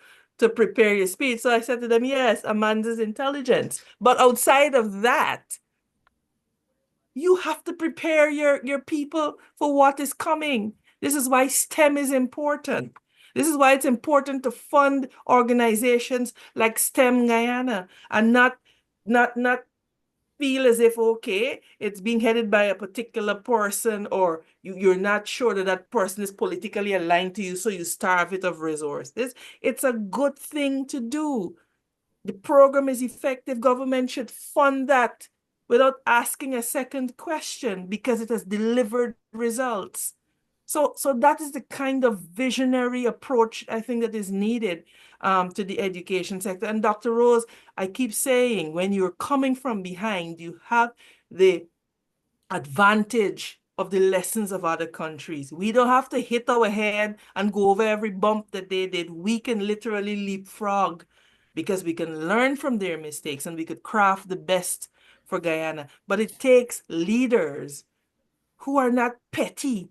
prepare your speech. So I said to them, yes, Amanda's intelligence. But outside of that, you have to prepare your people for what is coming. This is why STEM is important. This is why it's important to fund organizations like STEM Guyana and not feel as if, okay, it's being headed by a particular person, or you're not sure that that person is politically aligned to you, so you starve it of resources. It's a good thing to do. The program is effective. Government should fund that without asking a second question because it has delivered results. So that is the kind of visionary approach I think that is needed to the education sector. And Dr. Rose, I keep saying, when you're coming from behind, you have the advantage of the lessons of other countries. We don't have to hit our head and go over every bump that they did. We can literally leapfrog because we can learn from their mistakes and we could craft the best for Guyana. But it takes leaders who are not petty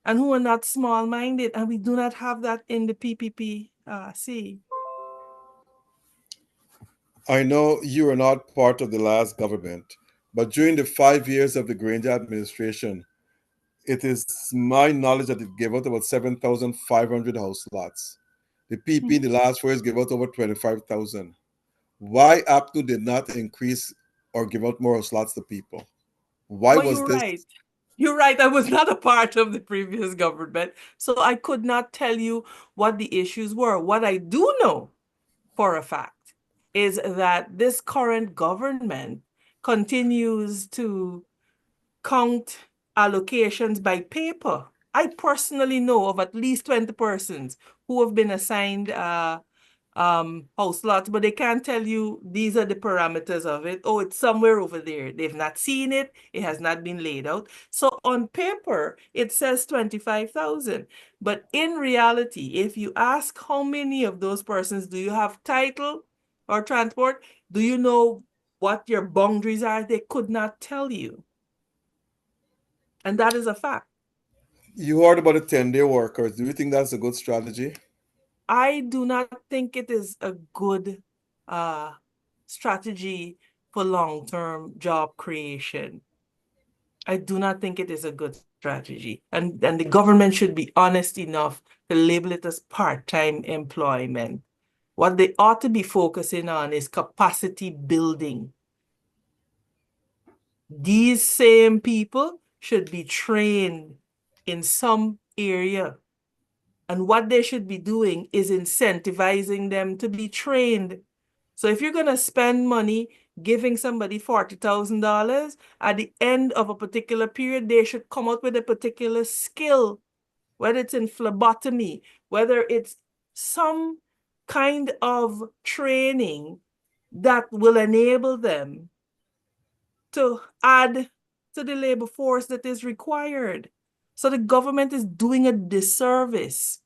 and who are not small-minded, and we do not have that in the PPP. See, I know you are not part of the last government, but during the 5 years of the Granger administration, it is my knowledge that it gave out about 7,500 house lots. The PP in the last 4 years gave out over 25,000. Why APNU did not increase or give out more house lots to people? Why well, was you're this? right. You're right. I was not a part of the previous government, so I could not tell you what the issues were. What I do know for a fact is that this current government continues to count allocations by paper. I personally know of at least 20 persons who have been assigned house lots, but they can't tell you these are the parameters of it. Oh, it's somewhere over there. They've not seen it. It has not been laid out. So on paper, it says 25,000. But in reality, if you ask how many of those persons do you have title or transport, do you know what your boundaries are? They could not tell you. And that is a fact. You heard about the 10-day workers. Do you think that's a good strategy? I do not think it is a good uh, strategy for long-term job creation. I do not think it is a good strategy. And the government should be honest enough to label it as part-time employment. What they ought to be focusing on is capacity building. These same people should be trained in some area. And what they should be doing is incentivizing them to be trained. So if you're going to spend money giving somebody $40,000, at the end of a particular period, they should come out with a particular skill, whether it's in phlebotomy, whether it's some kind of training that will enable them to add to the labor force that is required. So the government is doing a disservice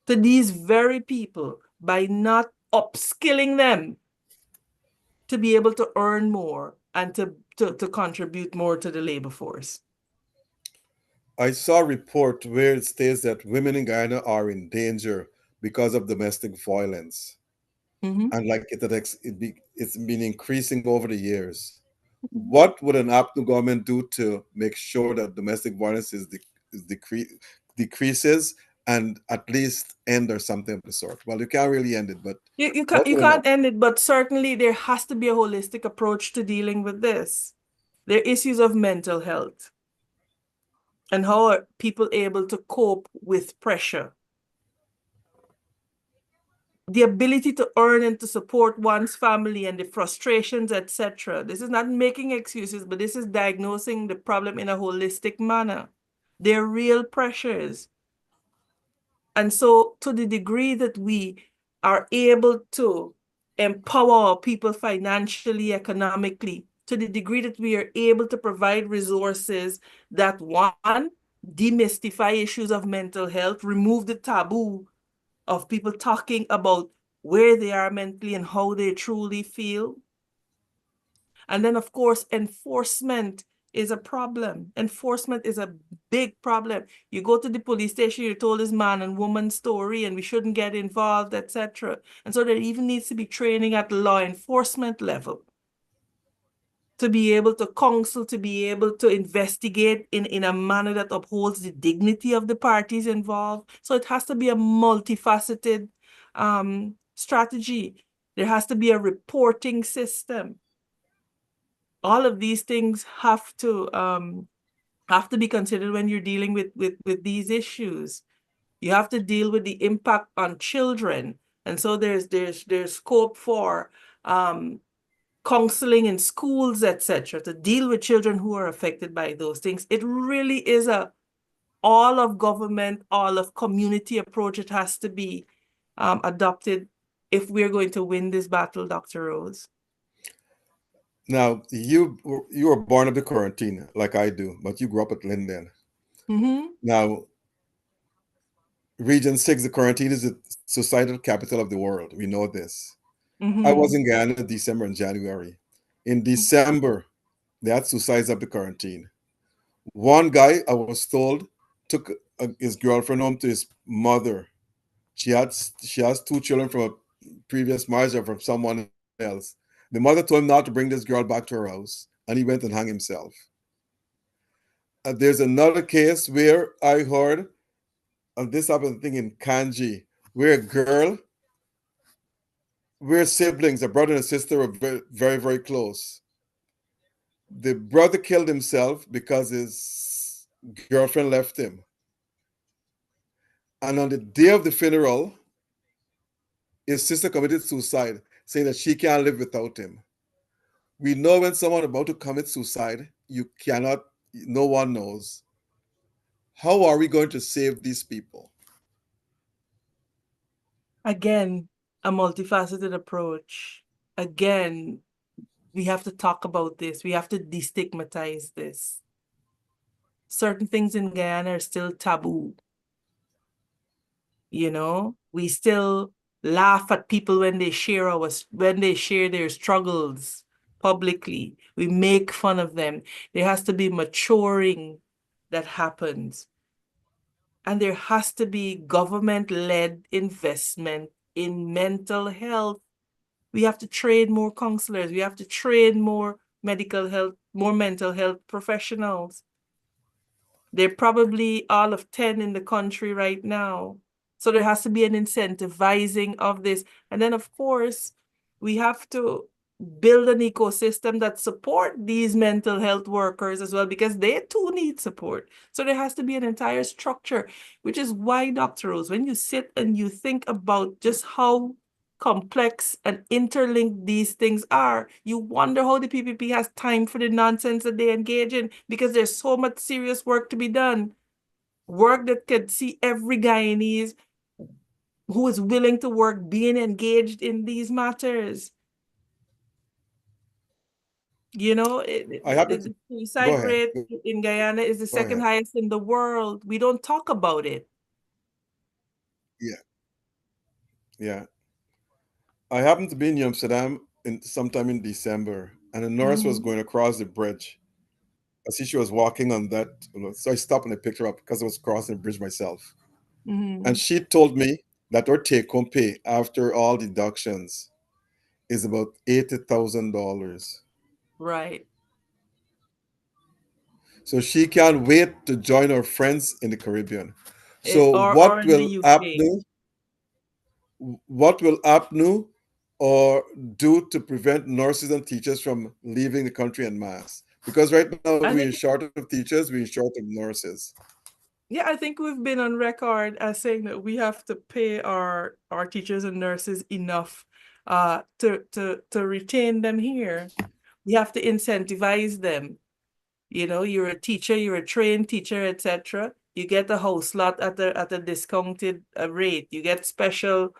to these very people by not upskilling them to be able to earn more and to contribute more to the labor force. I saw a report where it states that women in Guyana are in danger because of domestic violence. Mhm. And like it's been increasing over the years. What would an APNU government do to make sure that domestic violence is decreases and at least end or something of the sort? Well, you can't really end it, but what You would an can't end it, but certainly there has to be a holistic approach to dealing with this. There are issues of mental health and how are people able to cope with pressure. The ability to earn and to support one's family and the frustrations, etc. This is not making excuses, but this is diagnosing the problem in a holistic manner. There are real pressures. And so, to the degree that we are able to empower people financially, economically, to the degree that we are able to provide resources that, one, demystify issues of mental health, remove the taboo of people talking about where they are mentally and how they truly feel. And then, of course, enforcement is a problem. Enforcement is a big problem. You go to the police station, you're told this man and woman story, and we shouldn't get involved, etc. And so there even needs to be training at the law enforcement level to be able to counsel, to be able to investigate in a manner that upholds the dignity of the parties involved. So it has to be a multifaceted strategy. There has to be a reporting system. All of these things have to be considered when you're dealing with these issues. You have to deal with the impact on children. And so there's scope for counseling in schools, etc., to deal with children who are affected by those things. It really is a all of government, all of community approach. It has to be adopted if we're going to win this battle, Dr. Rose. now you were born of the quarantine like I do, but you grew up at Linden. Mm-hmm. Now, Region 6, the quarantine is the societal capital of the world. We know this. I was Mm-hmm. in Guyana in December and January. In December, they had suicides of the quarantine. One guy, I was told, took his girlfriend home to his mother. She has two children from a previous marriage or from someone else. The mother told him not to bring this girl back to her house, and he went and hung himself. There's another case where I heard, and this happened thing in Kanji, where a girl, where siblings, a brother and a sister, were very, very, very close. The brother killed himself because his girlfriend left him. And on the day of the funeral, his sister committed suicide, saying that she can't live without him. We know when someone about to commit suicide, you cannot, no one knows. How are we going to save these people? Again, a multifaceted approach. Again, we have to talk about this. We have to destigmatize this. Certain things in Guyana are still taboo. You know, we still laugh at people when they share their struggles publicly. We make fun of them. There has to be maturing that happens. And there has to be government-led investment in mental health. We have to train more counselors. We have to train more medical health, more mental health professionals. They're probably all of 10 in the country right now. So there has to be an incentivizing of this. And then, of course, we have to build an ecosystem that support these mental health workers as well, because they too need support. So there has to be an entire structure, which is why, Dr. Rose, when you sit and you think about just how complex and interlinked these things are, you wonder how the PPP has time for the nonsense that they engage in, because there's so much serious work to be done. Work that could see every Guyanese who is willing to work being engaged in these matters. You know, I happen to the go suicide ahead. rate in Guyana is the Go ahead. second highest in the world. We don't talk about it. Yeah, yeah. I happened to be in Amsterdam in sometime in December, and a nurse was Mm-hmm. going across the bridge. I see she was walking on that, so I stopped and I picked her up because I was crossing the bridge myself. And Mm-hmm. she told me that her take-home pay after all deductions is about $80,000. Right. So she can't wait to join her friends in the Caribbean. So Or in the UK. What will APNU or do to prevent nurses and teachers from leaving the country en masse? Because right now we're I in think, short of teachers, we're in short of nurses. yeah, I think we've been on record as saying that we have to pay our teachers and nurses enough to retain them here. We have to incentivize them. You know, you're a teacher, you're a trained teacher, etc. You get a house lot at a discounted rate. You get special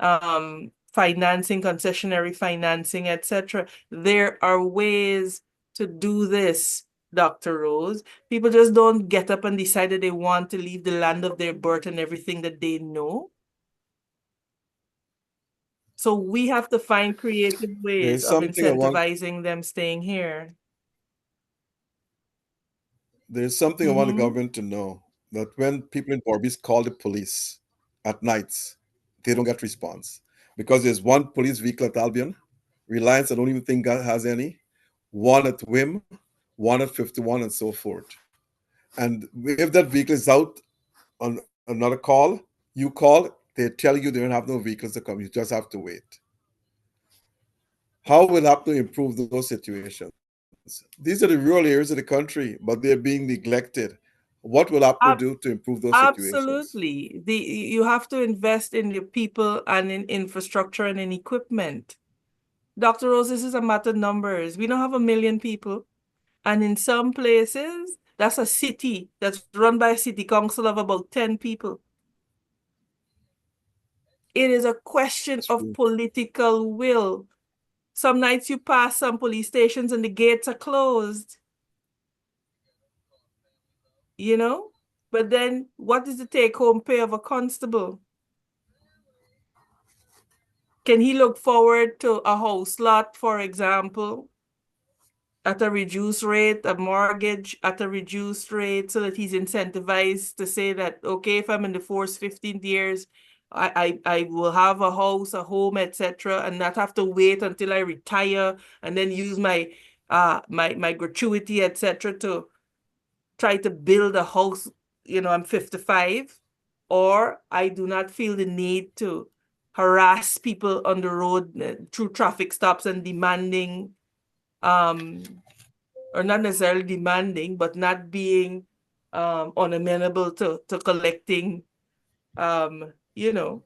financing, concessionary financing, etc. There are ways to do this, Dr. Rose. People just don't get up and decide that they want to leave the land of their birth and everything that they know. So we have to find creative There ways is of something I want incentivizing them staying here. there's something I want the Mm-hmm. government to know that when people in Barbies call the police at nights, they don't get response. Because there's one police vehicle at Albion, Reliance, I don't even think God has any, one at WIM, one at 51, and so forth. And if that vehicle is out on another call, you call, they tell you they don't have no vehicles to come. You just have to wait. How will APNO improve those situations? These are the rural areas of the country, but they're being neglected. What will APNO do to improve those situations? Absolutely. You have to invest in your people and in infrastructure and in equipment. Dr. Rose, this is a matter of numbers. We don't have 1 million people. And in some places, that's a city that's run by a city council of about 10 people. It is a question It's of true. political will. Some nights you pass some police stations and the gates are closed, you know? But then what is the take-home pay of a constable? Can he look forward to a house lot, for example, at a reduced rate, a mortgage at a reduced rate, so that he's incentivized to say that, okay, if I'm in the force 15 years, I will have a house, a home, etc., and not have to wait until I retire and then use my my gratuity, etc., to try to build a house, I'm 55, or I do not feel the need to harass people on the road through traffic stops and demanding, or not necessarily demanding, but not being unamenable to collecting, you know,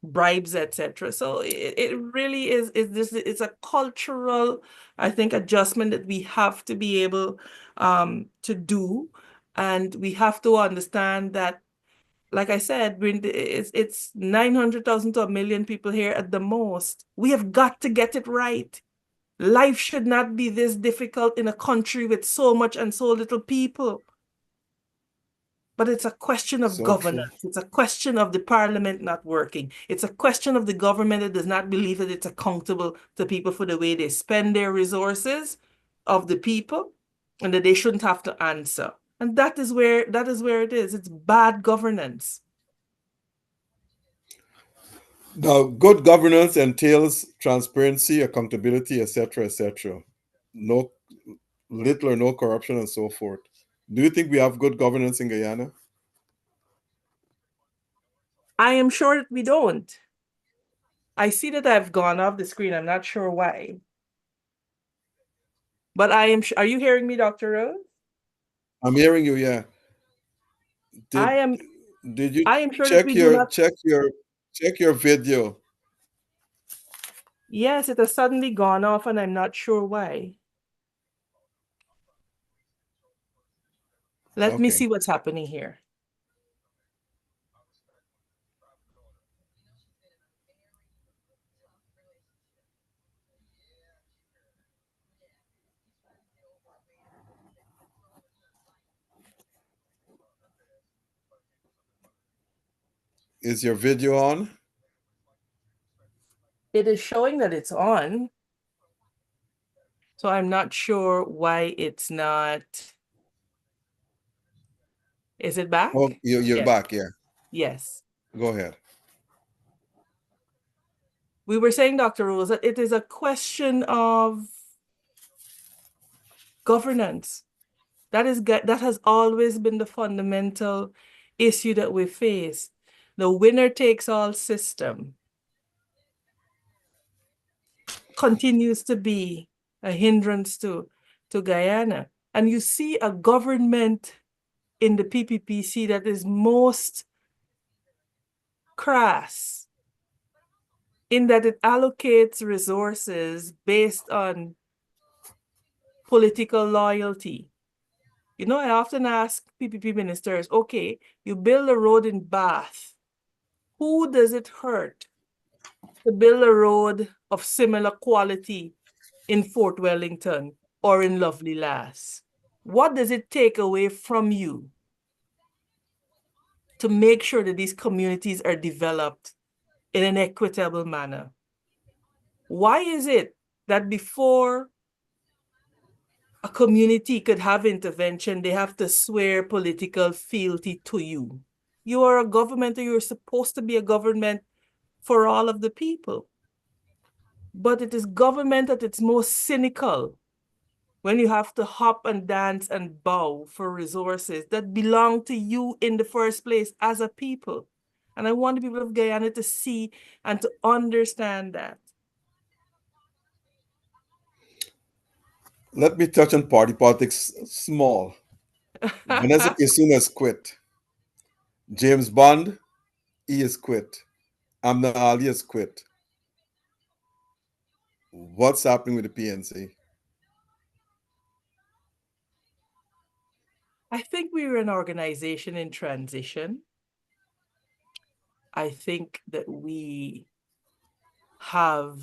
bribes, etc. So it really is this, it's a cultural, I think, adjustment that we have to be able to do. And we have to understand that, like I said, it's 900,000 to 1 million people here at the most. We have got to get it right. Life should not be this difficult in a country with so much and so little people. But it's a question of So true. governance. It's a question of the parliament not working. It's a question of the government that does not believe that it's accountable to people for the way they spend their resources of the people, and that they shouldn't have to answer. And that is where it is. It's bad governance. Now, good governance entails transparency, accountability, etc., etc. No, little or no corruption, and so forth. Do you think we have good governance in Guyana? I am sure that we don't. I see that I've gone off the screen. I'm not sure why. But I am. Are you hearing me, Dr. Rose? I'm hearing you. Yeah. Did I am. did you I am sure that check we do your not. video? Yes, it has suddenly gone off, and I'm not sure why. Let me Okay. see what's happening here. Is your video on? It is showing that it's on, so I'm not sure why it's not. Is it Oh, back? you're Yes. back. Yeah. Yes. Go ahead. We were saying, Dr. Rose, that it is a question of governance. That has always been the fundamental issue that we face. The winner takes all system continues to be a hindrance to Guyana. And you see a government in the PPPC that is most crass in that it allocates resources based on political loyalty. I often ask PPP ministers, okay, you build a road in Bath. Who does it hurt to build a road of similar quality in Fort Wellington or in Lovely Lass? What does it take away from you to make sure that these communities are developed in an equitable manner? Why is it that before a community could have intervention, they have to swear political fealty to you? You are a government, or you're supposed to be a government for all of the people. But it is government at its most cynical when you have to hop and dance and bow for resources that belong to you in the first place as a people. And I want the people of Guyana to see and to understand that. Let me touch on party politics small. Vanessa Kisuna has quit. James Bond, he has quit. Amna Ali has quit. What's happening with the PNC? I think we're an organization in transition. I think that we have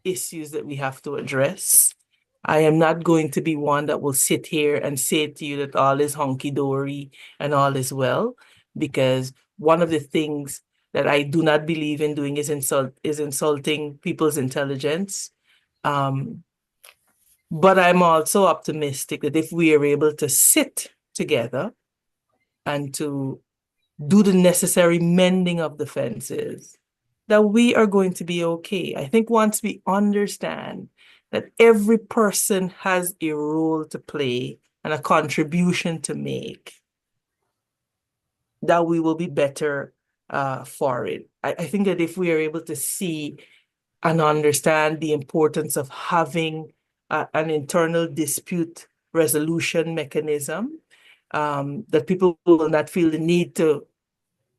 issues that we have to address. I am not going to be one that will sit here and say to you that all is honky-dory and all is well, because one of the things that I do not believe in doing is insulting people's intelligence. But I'm also optimistic that if we are able to sit together and to do the necessary mending of the fences, that we are going to be okay. I think once we understand that every person has a role to play and a contribution to make, that we will be better for it. I think that if we are able to see and understand the importance of having an internal dispute resolution mechanism, that people will not feel the need to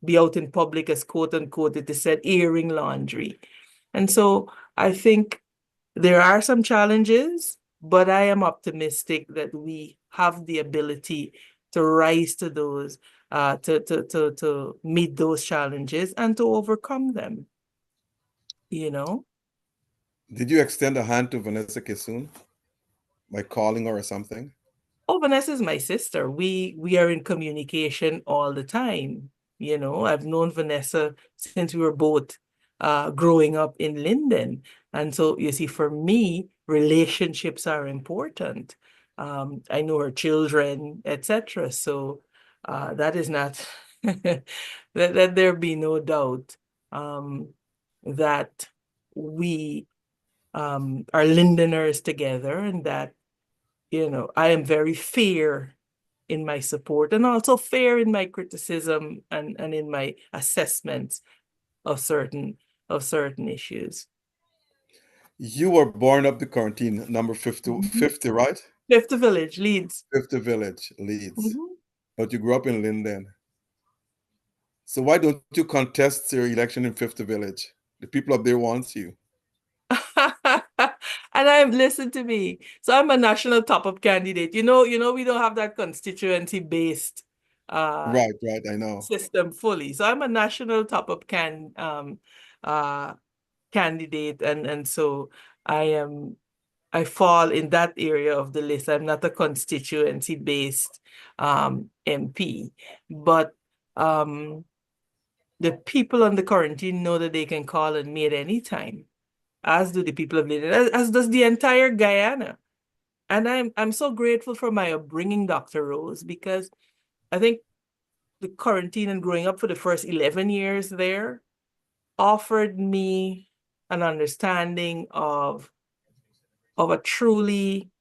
be out in public as quote unquote, it is said, airing laundry. And so I think there are some challenges, but I am optimistic that we have the ability to rise to those, to meet those challenges and to overcome them, you know? Did you extend a hand to Vanessa Kissoon by calling her or something? Oh, Vanessa is my sister. We are in communication all the time. You know, I've known Vanessa since we were both growing up in Linden. And so you see, for me, relationships are important. I know her children, etc. So that is not let there be no doubt that we are Lindeners together, and that I am very fair in my support and also fair in my criticism and in my assessments of certain issues. You were born up the quarantine, number 50, Mhm. 50, right? Fifth Village, Leeds. 50 Village, Leeds. Mhm. But you grew up in Linden. So why don't you contest your election in 50 Village? The people up there want you. And I've listened to me. So I'm a national top-up candidate. We don't have that constituency-based uh Right, I know. system fully. So I'm a national top-up uh candidate, and so I fall in that area of the list. I'm not a constituency-based MP, but the people on the quarantine know that they can call on me at any time, as do the people of Linden, as does the entire Guyana. And I'm so grateful for my upbringing, Dr. Rose, because I think the quarantine and growing up for the first 11 years there offered me an understanding of a truly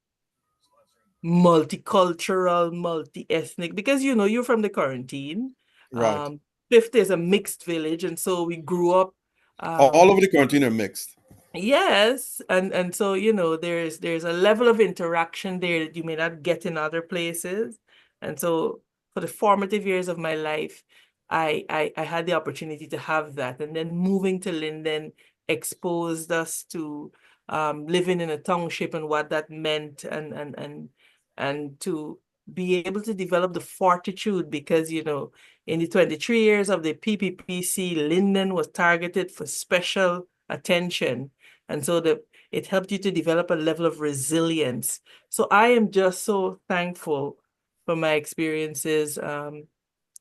multicultural, multi-ethnic, because you're from the quarantine. Right. Fifth is a mixed village, and so we grew up All over the quarantine are mixed. yes, and so there's a level of interaction there that you may not get in other places. And so for the formative years of my life, I had the opportunity to have that. And then moving to Linden exposed us to living in a township and what that meant, and to be able to develop the fortitude, because in the 23 years of the PPPC, Linden was targeted for special attention. And so it helped you to develop a level of resilience. So I am just so thankful for my experiences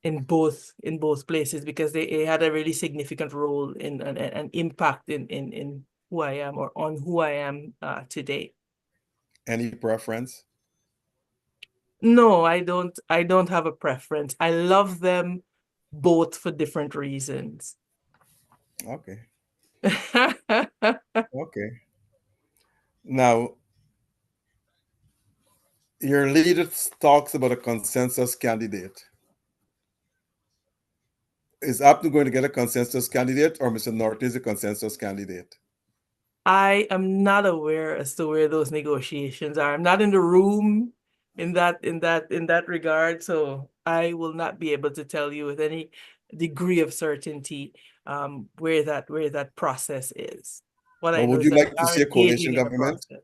in both places, because they had a really significant role in an impact in who I am, or on who I am today. Any preference? No, I don't have a preference. I love them both for different reasons. Okay. Okay. Now, your leader talks about a consensus candidate. Is Aptu going to get a consensus candidate, or Mr. Norton is a consensus candidate? I am not aware as to where those negotiations are. I'm not in the room in that regard, so I will not be able to tell you with any degree of certainty where that process is. What I But know would is you that like we to are see a coalition engaging in a government? process.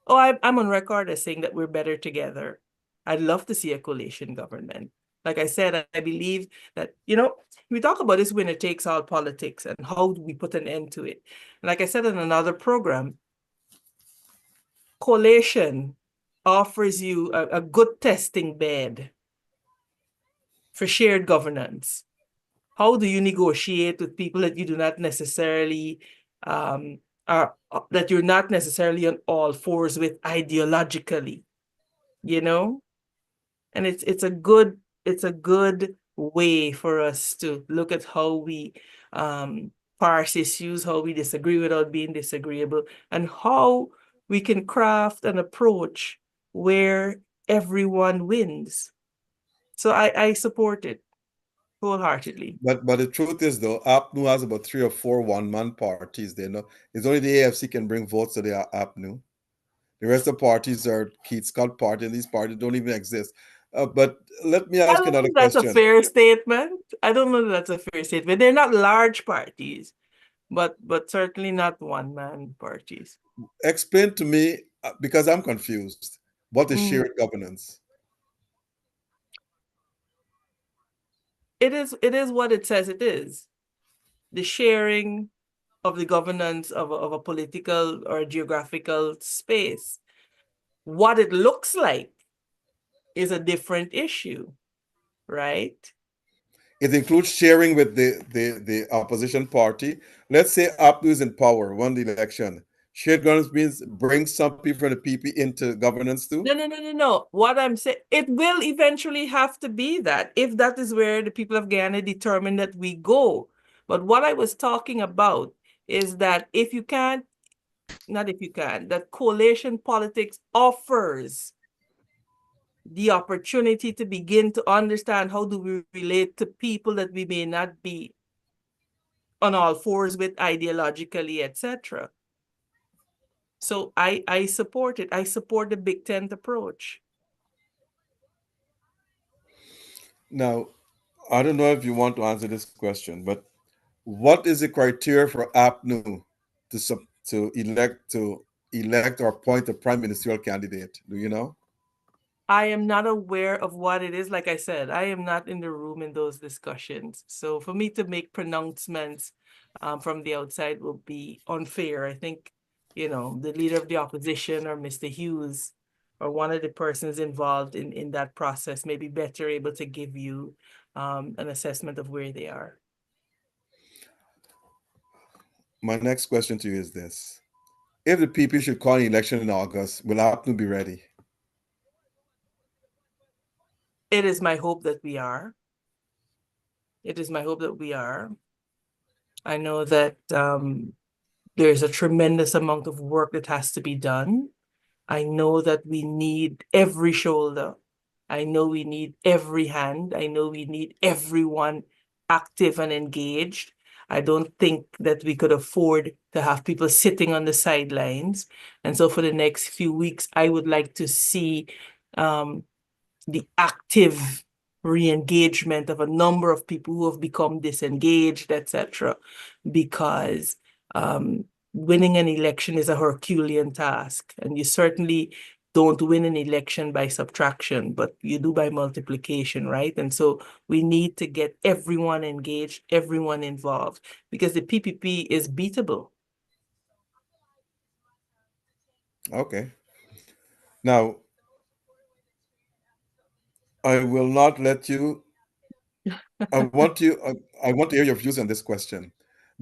Oh, I'm on record as saying that we're better together. I'd love to see a coalition government. Like I said, I believe that, we talk about this winner takes all politics and how do we put an end to it. Like I said in another program, coalition offers you a good testing bed for shared governance. How do you negotiate with people that you do not necessarily that you're not necessarily on all fours with ideologically, you know? And it's a good way for us to look at how we parse issues, how we disagree without being disagreeable, and how we can craft an approach where everyone wins. So I support it wholeheartedly. But the truth is though, APNU has about 3 or 4 one-man parties. They know it's only the AFC can bring votes to the APNU. The rest of the parties are Keith Scott party, and these parties don't even exist. But let me I ask you don't know another if that's a question. fair statement. I don't know if that's a fair statement. They're not large parties, but certainly not one-man parties. Explain to me, because I'm confused, what is Mm. shared governance? It is what it says it is. The sharing of the governance of a political or geographical space. What it looks like is a different issue, right? It includes sharing with the opposition party. Let's say APNU is in power, won the election. Shared governance means bring some people from the PP into governance too. No, no, no, no, no. What I'm saying, it will eventually have to be that if that is where the people of Guyana determine that we go. But what I was talking about is that if you can't, not if you can, that coalition politics offers the opportunity to begin to understand how do we relate to people that we may not be on all fours with ideologically, etc. So I support it. I support the Big Tent approach. Now, I don't know if you want to answer this question, but what is the criteria for APNU to elect or appoint a prime ministerial candidate? Do you know? I am not aware of what it is. Like I said, I am not in the room in those discussions. So for me to make pronouncements from the outside will be unfair. I think, the leader of the opposition or Mr. Hughes or one of the persons involved in that process may be better able to give you an assessment of where they are. My next question to you is this. If the PP should call an election in August, will APNU be ready? It is my hope that we are. It is my hope that we are. I know that there's a tremendous amount of work that has to be done. I know that we need every shoulder. I know we need every hand. I know we need everyone active and engaged. I don't think that we could afford to have people sitting on the sidelines. And so for the next few weeks, I would like to see the active re-engagement of a number of people who have become disengaged, etc. Because winning an election is a Herculean task, and you certainly don't win an election by subtraction, but you do by multiplication, right? And so we need to get everyone engaged, everyone involved, because the PPP is beatable. Okay. Now, I will not let you. I want you. I want to hear your views on this question.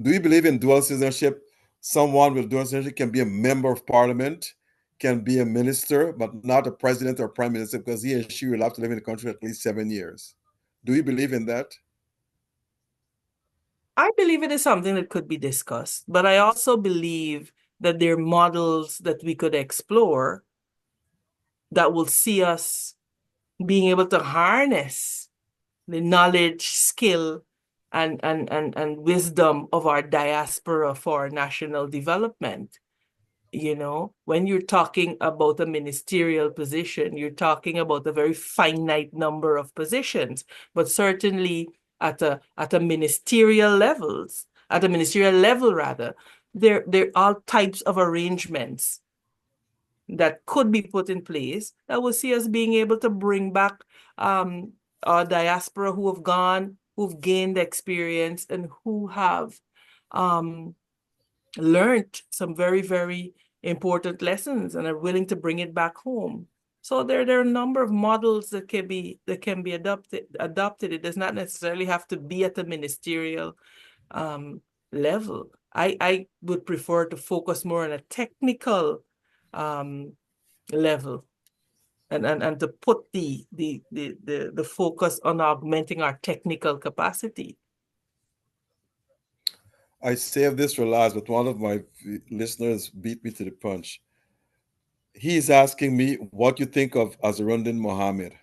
Do you believe in dual citizenship? Someone with dual citizenship can be a member of parliament, can be a minister, but not a president or prime minister because he and she will have to live in the country at least 7 years. Do you believe in that? I believe it is something that could be discussed, but I also believe that there are models that we could explore that will see us being able to harness the knowledge, skill, and wisdom of our diaspora for national development. When you're talking about a ministerial position, you're talking about a very finite number of positions, but certainly at a ministerial level rather, there are all types of arrangements that could be put in place that will see us being able to bring back our diaspora who've gained experience and who have learned some very, very important lessons and are willing to bring it back home. So there are a number of models that can be adopted. It does not necessarily have to be at the ministerial level. I would prefer to focus more on a technical um, level and to put the focus on augmenting our technical capacity. I saved this for last, but one of my listeners beat me to the punch. He is asking me what you think of Azarundin Mohammed.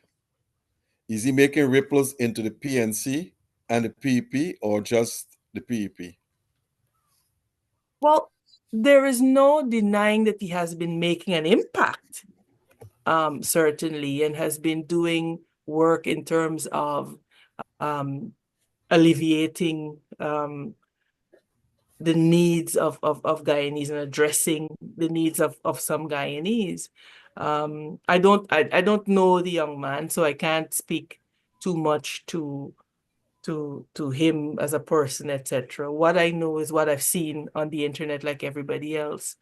Is he making ripples into the PNC and the PEP or just the PEP? Well, there is no denying that he has been making an impact, certainly, and has been doing work in terms of um, alleviating the needs of Guyanese and addressing the needs of some Guyanese. I don't know the young man, so I can't speak too much to him as a person, etc. What I know is what I've seen on the internet, like everybody else.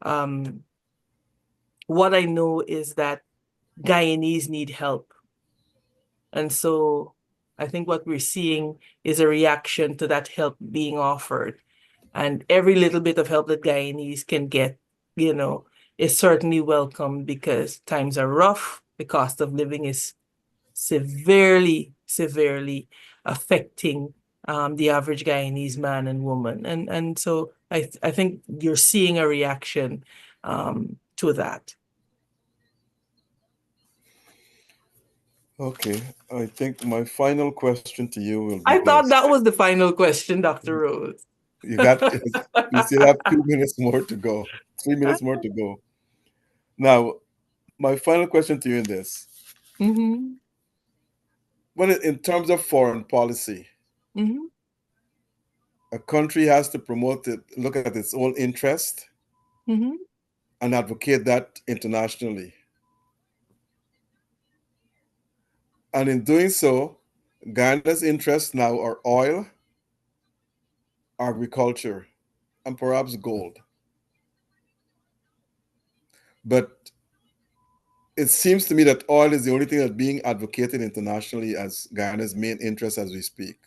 Um, what I know is that Guyanese need help, and so I think what we're seeing is a reaction to that help being offered. And every little bit of help that Guyanese can get, you know, is certainly welcome because times are rough. The cost of living is severely affecting the average Guyanese man and woman. And so I think you're seeing a reaction to that. Okay, I think my final question to you will be I thought this. that was the final question, Dr. Rose. You got, you still have 2 minutes more to go, 3 minutes more to go. Now, my final question to you is this. Mm-hmm. When in terms of foreign policy, Mm-hmm. a country has to promote it, look at its own interest, Mm-hmm. and advocate that internationally. And in doing so, Ghana's interests now are oil, agriculture, and perhaps gold. But it seems to me that oil is the only thing that's being advocated internationally as Ghana's main interest as we speak.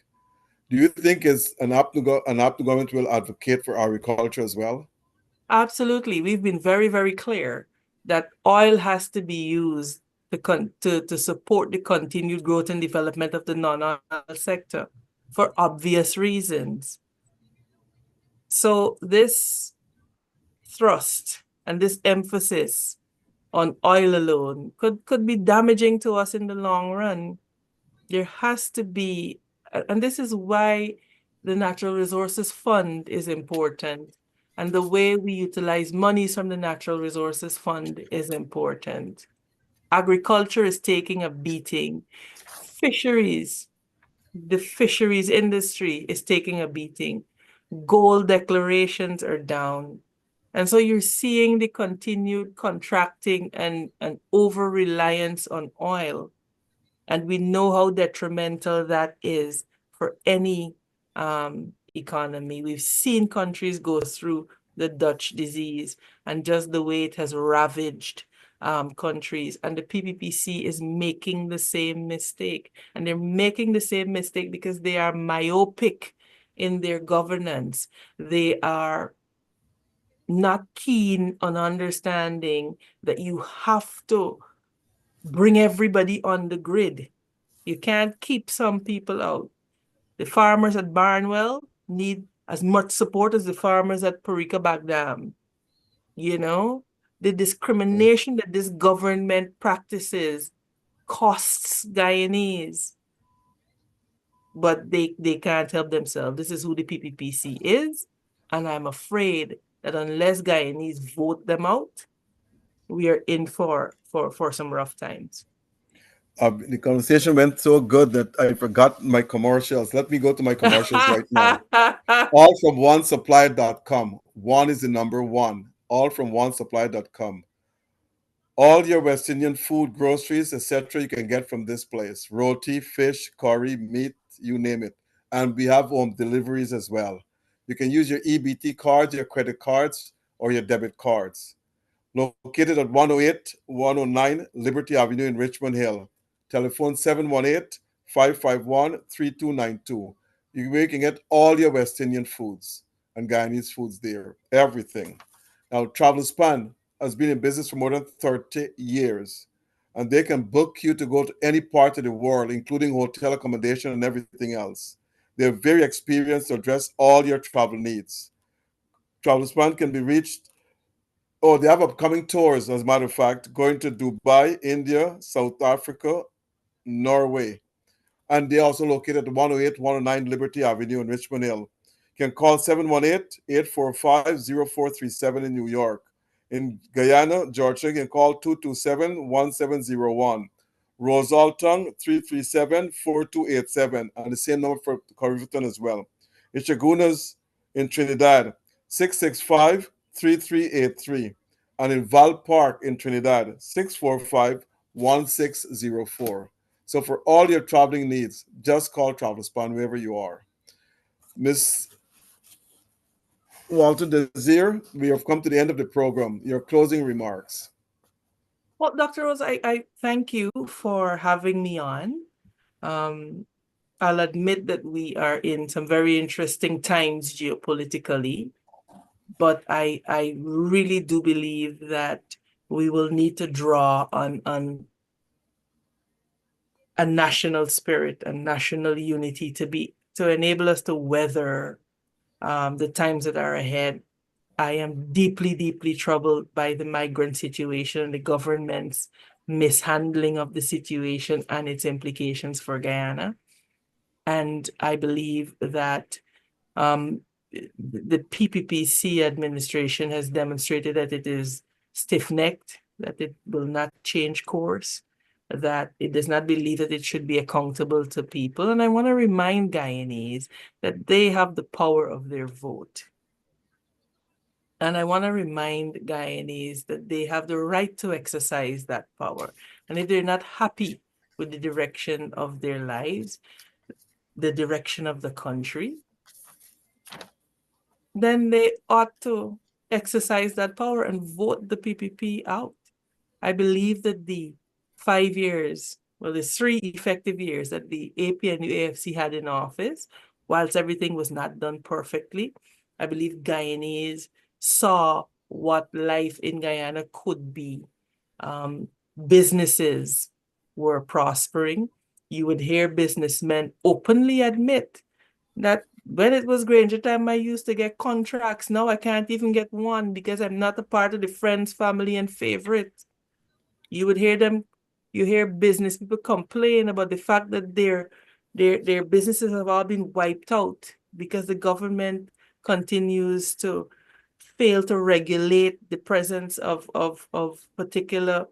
Do you think is an APNU government will advocate for agriculture as well? Absolutely. We've been very clear that oil has to be used to support the continued growth and development of the non-oil sector for obvious reasons. So this thrust and this emphasis on oil alone could be damaging to us in the long run. There has to be, and this is why the Natural Resources Fund is important. And the way we utilize monies from the Natural Resources Fund is important. Agriculture is taking a beating. Fisheries, the fisheries industry is taking a beating. Gold declarations are down. And so you're seeing the continued contracting and over reliance on oil. And we know how detrimental that is for any economy. We've seen countries go through the Dutch disease and just the way it has ravaged countries. And the PPPC is making the same mistake. And they're making the same mistake because they are myopic in their governance. They are not keen on understanding that you have to bring everybody on the grid. You can't keep some people out. The farmers at Barnwell need as much support as the farmers at Parika Bagdam. You know, the discrimination that this government practices costs Guyanese, but they can't help themselves. This is who the PPPC is. And I'm afraid that unless Guyanese vote them out, we are in for some rough times. The conversation went so good that I forgot my commercials. Let me go to my commercials right now. All from onesupply.com. One is the number one. All from onesupply.com. All your West Indian food, groceries, etc., you can get from this place. Roti, fish, curry, meat, you name it. And we have home deliveries as well. You can use your EBT cards, your credit cards, or your debit cards. Located at 108, 109 Liberty Avenue in Richmond Hill. Telephone 718-551-3292. You can get all your West Indian foods. and Guyanese foods there. Everything. Now, Globespan has been in business for more than 30 years, and they can book you to go to any part of the world, including hotel accommodation and everything else. They're very experienced to address all your travel needs. Globespan can be reached. Oh, they have upcoming tours, as a matter of fact, going to Dubai, India, South Africa, Norway. And they also located at 108, 109 Liberty Avenue in Richmond Hill. You can call 718-845-0437 in New York. In Guyana, Georgia, you can call 227-1701. Rosalton, 337-4287. And the same number for Corriverton as well. In Chagunas, in Trinidad, 665-3383. And in Val Park in Trinidad, 645-1604. So for all your traveling needs, just call Globespan wherever you are. Miss Walton Desir, we have come to the end of the program. Your closing remarks. Well, Dr. Rose, I thank you for having me on. I'll admit that we are in some very interesting times geopolitically, but I really do believe that we will need to draw on a national spirit and national unity to enable us to weather the times that are ahead. I am deeply, deeply troubled by the migrant situation, the government's mishandling of the situation and its implications for Guyana. And I believe that the PPPC administration has demonstrated that it is stiff-necked, that it will not change course, that it does not believe that it should be accountable to people. And I want to remind Guyanese that they have the power of their vote. And I want to remind Guyanese that they have the right to exercise that power. And if they're not happy with the direction of their lives, the direction of the country, then they ought to exercise that power and vote the PPP out. I believe that the 5 years, well, the 3 effective years that the AP and UAFC had in office, whilst everything was not done perfectly, I believe Guyanese saw what life in Guyana could be. Businesses were prospering. You would hear businessmen openly admit that when it was Granger time, I used to get contracts. Now I can't even get one because I'm not a part of the friends, family, and favorites. You would hear them, you hear business people complain about the fact that their businesses have all been wiped out because the government continues to fail to regulate the presence of particular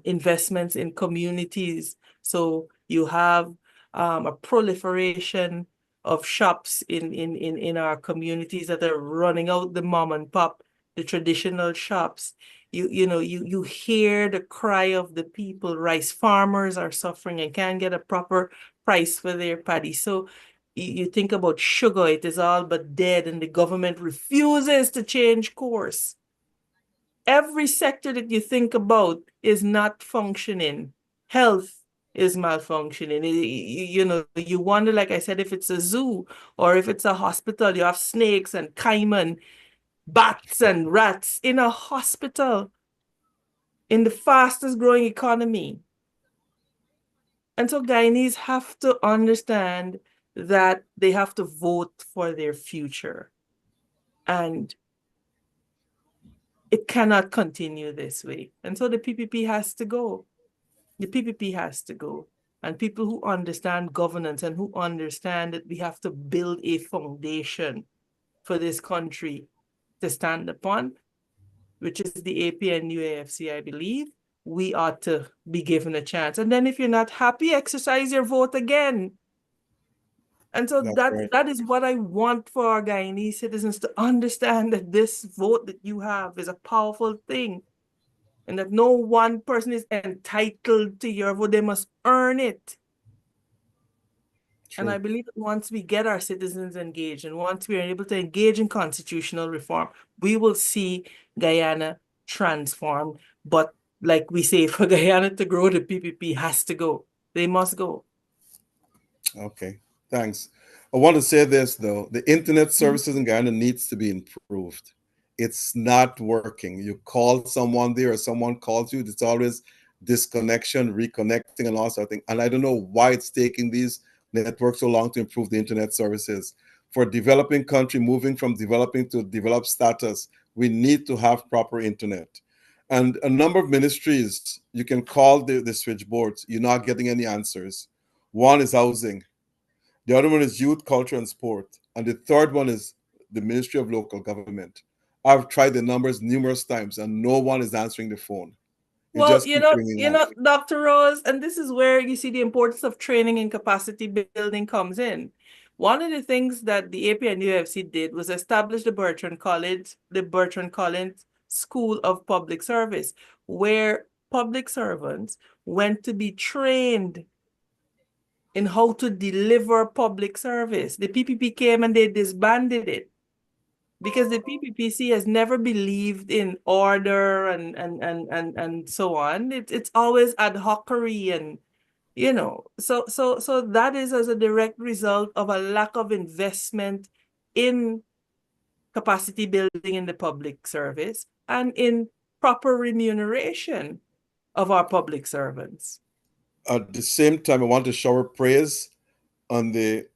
investments in communities. So you have a proliferation of shops in our communities that are running out the mom and pop, the traditional shops. You hear the cry of the people. Rice farmers are suffering and can't get a proper price for their paddy. So you think about sugar, it is all but dead, and the government refuses to change course. Every sector that you think about is not functioning. Health is malfunctioning. You wonder, like I said, if it's a zoo or if it's a hospital. You have snakes and caiman, bats and rats in a hospital in the fastest growing economy. And so Guyanese have to understand that they have to vote for their future. And it cannot continue this way. And so the PPP has to go. The PPP has to go. And people who understand governance and who understand that we have to build a foundation for this country to stand upon, which is the AP and UAFC, I believe, we ought to be given a chance. And then if you're not happy, exercise your vote again. And so that is what I want for our Guyanese citizens to understand, that this vote that you have is a powerful thing, and that no one person is entitled to your vote. They must earn it. True. And I believe that once we get our citizens engaged and once we are able to engage in constitutional reform, we will see Guyana transform. But like we say, for Guyana to grow, the PPP has to go. They must go. Okay, thanks. I want to say this though: the internet Mhm. services in Ghana needs to be improved. It's not working. You call someone there, or someone calls you. It's always disconnection, reconnecting, and all sort of thing. And I don't know why it's taking these networks so long to improve the internet services. For a developing country moving from developing to developed status, we need to have proper internet. And a number of ministries, you can call the switchboards. You're not getting any answers. One is housing, the other one is youth, culture, and sport. And the third one is the Ministry of Local Government. I've tried the numbers numerous times and no one is answering the phone. It Well, just keeps ringing off. Dr. Rose, and this is where you see the importance of training and capacity building comes in. One of the things that the AP and UFC did was establish the Bertrand Collins School of Public Service, where public servants went to be trained in how to deliver public service. The PPP came and they disbanded it because the PPPC has never believed in order and so on. It's always ad hocery and so that is as a direct result of a lack of investment in capacity building in the public service and in proper remuneration of our public servants. At the same time, I want to shower praise on the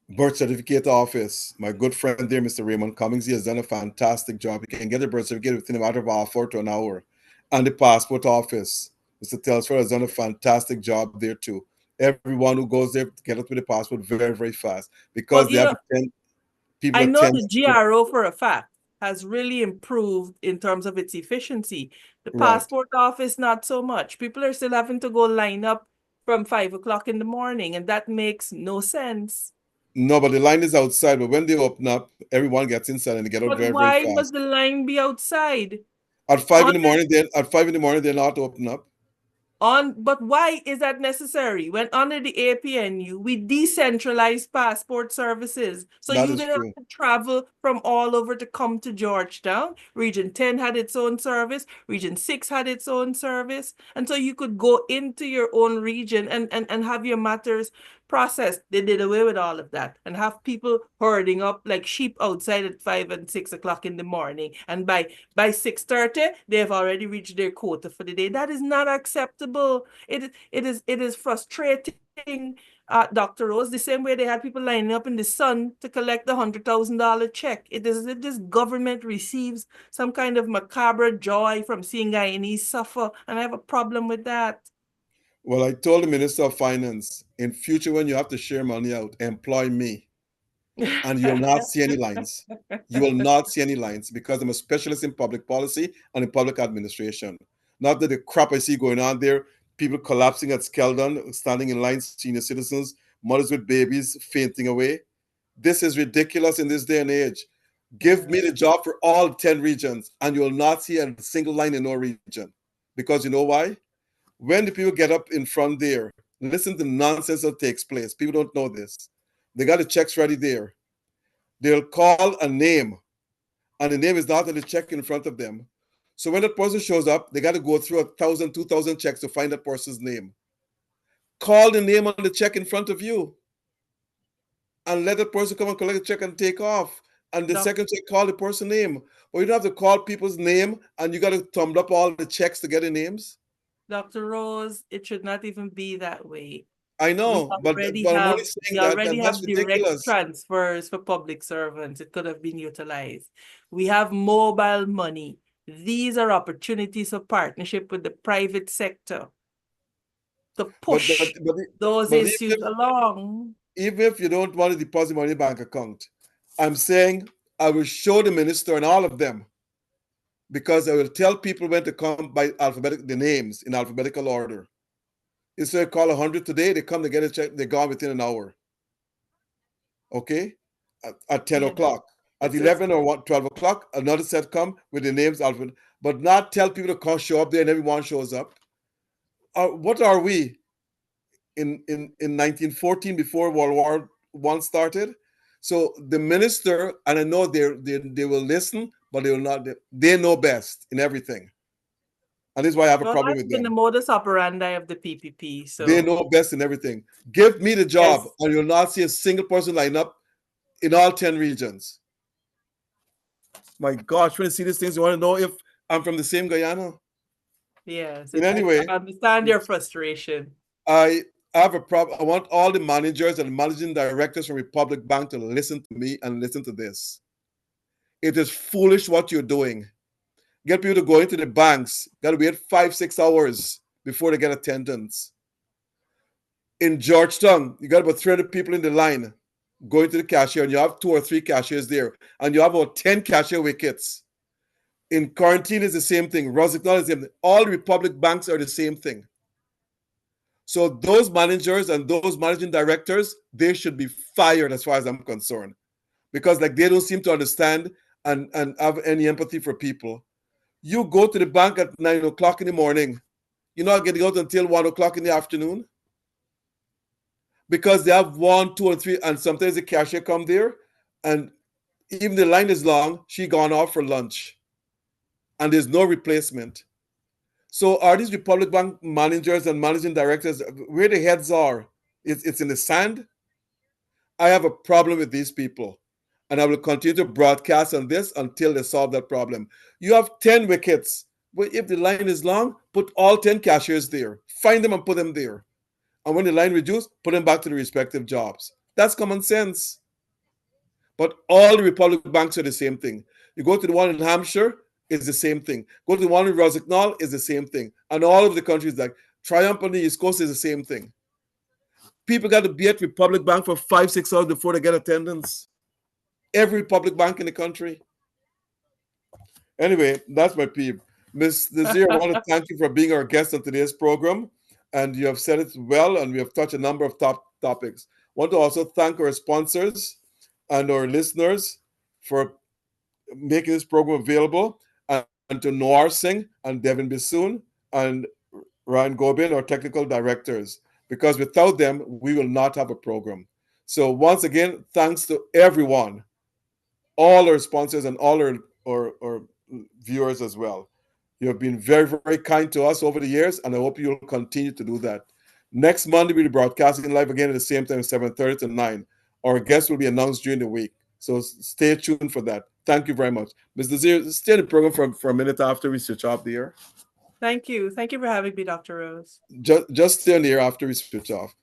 birth certificate office. My good friend there, Mr. Raymond Cummings, he has done a fantastic job. He can get a birth certificate within a matter of half hour to an hour. And the passport office, Mr. Telsford has done a fantastic job there too. Everyone who goes there to get up with the passport very, very fast because Well, they have 10 people I at know 10. the GRO for a fact has really improved in terms of its efficiency. The Right. passport office, not so much. People are still having to go line up from 5 o'clock in the morning, and that makes no sense. No, but the line is outside. But when they open up, everyone gets inside and they get out But very, very why must fast. the line be outside? At five in On the morning, then at 5 in the morning, they're not open up. But why is that necessary? When under the APNU, we decentralized passport services. So That you is didn't have true. to travel from all over to come to Georgetown. Region 10 had its own service, Region 6 had its own service. And so you could go into your own region and have your matters processed. They did away with all of that and have people herding up like sheep outside at 5 and 6 o'clock in the morning. And by 6:30, they have already reached their quota for the day. That is not acceptable. It is frustrating, Dr. Rose, the same way they had people lining up in the sun to collect the $100,000 check. It is if this government receives some kind of macabre joy from seeing Guyanese suffer, and I have a problem with that. Well, I told the Minister of Finance, in future when you have to share money out, employ me. And you will not see any lines. You will not see any lines because I'm a specialist in public policy and in public administration. Not that the crap I see going on there, people collapsing at Skeldon, standing in line, senior citizens, mothers with babies fainting away. This is ridiculous in this day and age. Give me the job for all 10 regions, and you will not see a single line in no region. Because you know why? When the people get up in front there, listen to the nonsense that takes place. People don't know this. They got the checks ready there. They'll call a name, and the name is not on the check in front of them. So when that person shows up, they got to go through 1,000, 2,000 checks to find that person's name. Call the name on the check in front of you and let the person come and collect the check and take off. And the Doc, second check, call the person name. Or you don't have to call people's name and you got to thumb up all the checks to get the names. Dr. Rose, it should not even be that way. I We know, already but I'm only have saying we that, already that's have direct ridiculous. transfers for public servants. It could have been utilized. We have mobile money. These are opportunities for partnership with the private sector to But but push but, those but issues along. even if you don't want to deposit money in a bank account, I'm saying I will show the minister and all of them because I will tell people when to come by alphabetic the names in alphabetical order. Instead of call 100 today, they come to get a check, they're gone within an hour. Okay? At 10 Yeah, o'clock. At it's 11 or 12 o'clock, another set come with the names alphabet, but not tell people to come show up there and everyone shows up. What are we in 1914 before World War One started? So the minister, and I know they will listen, but they will not. They know best in everything. And this is why I have a Well, problem that's with been the them. modus operandi of the PPP. They So, know best in everything. Give me the job, yes, and you'll not see a single person line up in all 10 regions. My gosh, when you see these things, you want to know if I'm from the same Guyana? yes, In I any way, understand your frustration. I have a problem. I want all the managers and managing directors from Republic Bank to listen to me and listen to this. It is foolish what you're doing. Get people to go into the banks, got to wait 5, 6 hours before they get attendance. In Georgetown, you got about 300 people in the line going to the cashier, and you have 2 or 3 cashiers there, and you have about 10 cashier wickets. In quarantine is the same thing. Rosignol is the same thing. All Republic banks are the same thing. So those managers and those managing directors, they should be fired as far as I'm concerned, because like they don't seem to understand and have any empathy for people. You go to the bank at 9 o'clock in the morning. You're not getting out until 1 o'clock in the afternoon because they have one, two, and three, and sometimes the cashier come there, and even the line is long. She gone off for lunch, and there's no replacement. So are these Republic Bank managers and managing directors where the heads are? It's in the sand. I have a problem with these people, and I will continue to broadcast on this until they solve that problem. You have 10 wickets, but if the line is long, put all 10 cashiers there. Find them and put them there. And when the line reduces, put them back to the respective jobs. That's common sense. But all the Republic banks are the same thing. You go to the one in Hampshire, it's the same thing. Go to the one in Rosignol, it's the same thing. And all of the countries like Triumph on the East Coast is the same thing. People got to be at Republic Bank for 5, 6 hours before they get attendance. Every public bank in the country. Anyway, that's my peeve. Ms. Nazir, I want to thank you for being our guest on today's program. And you have said it well, and we have touched a number of top topics. I want to also thank our sponsors and our listeners for making this program available, and to Noir Singh and Devin Bissoon and Ryan Gobin, our technical directors, because without them, we will not have a program. So once again, thanks to everyone, all our sponsors and all our viewers as well. You have been very, very kind to us over the years, and I hope you'll continue to do that. Next Monday, we'll be broadcasting live again at the same time, 7:30 to 9. Our guests will be announced during the week. So stay tuned for that. Thank you very much. Mr. Zir, stay in the program for a minute after we switch off the air. Thank you. Thank you for having me, Dr. Rose. Just stay on the air after we switch off.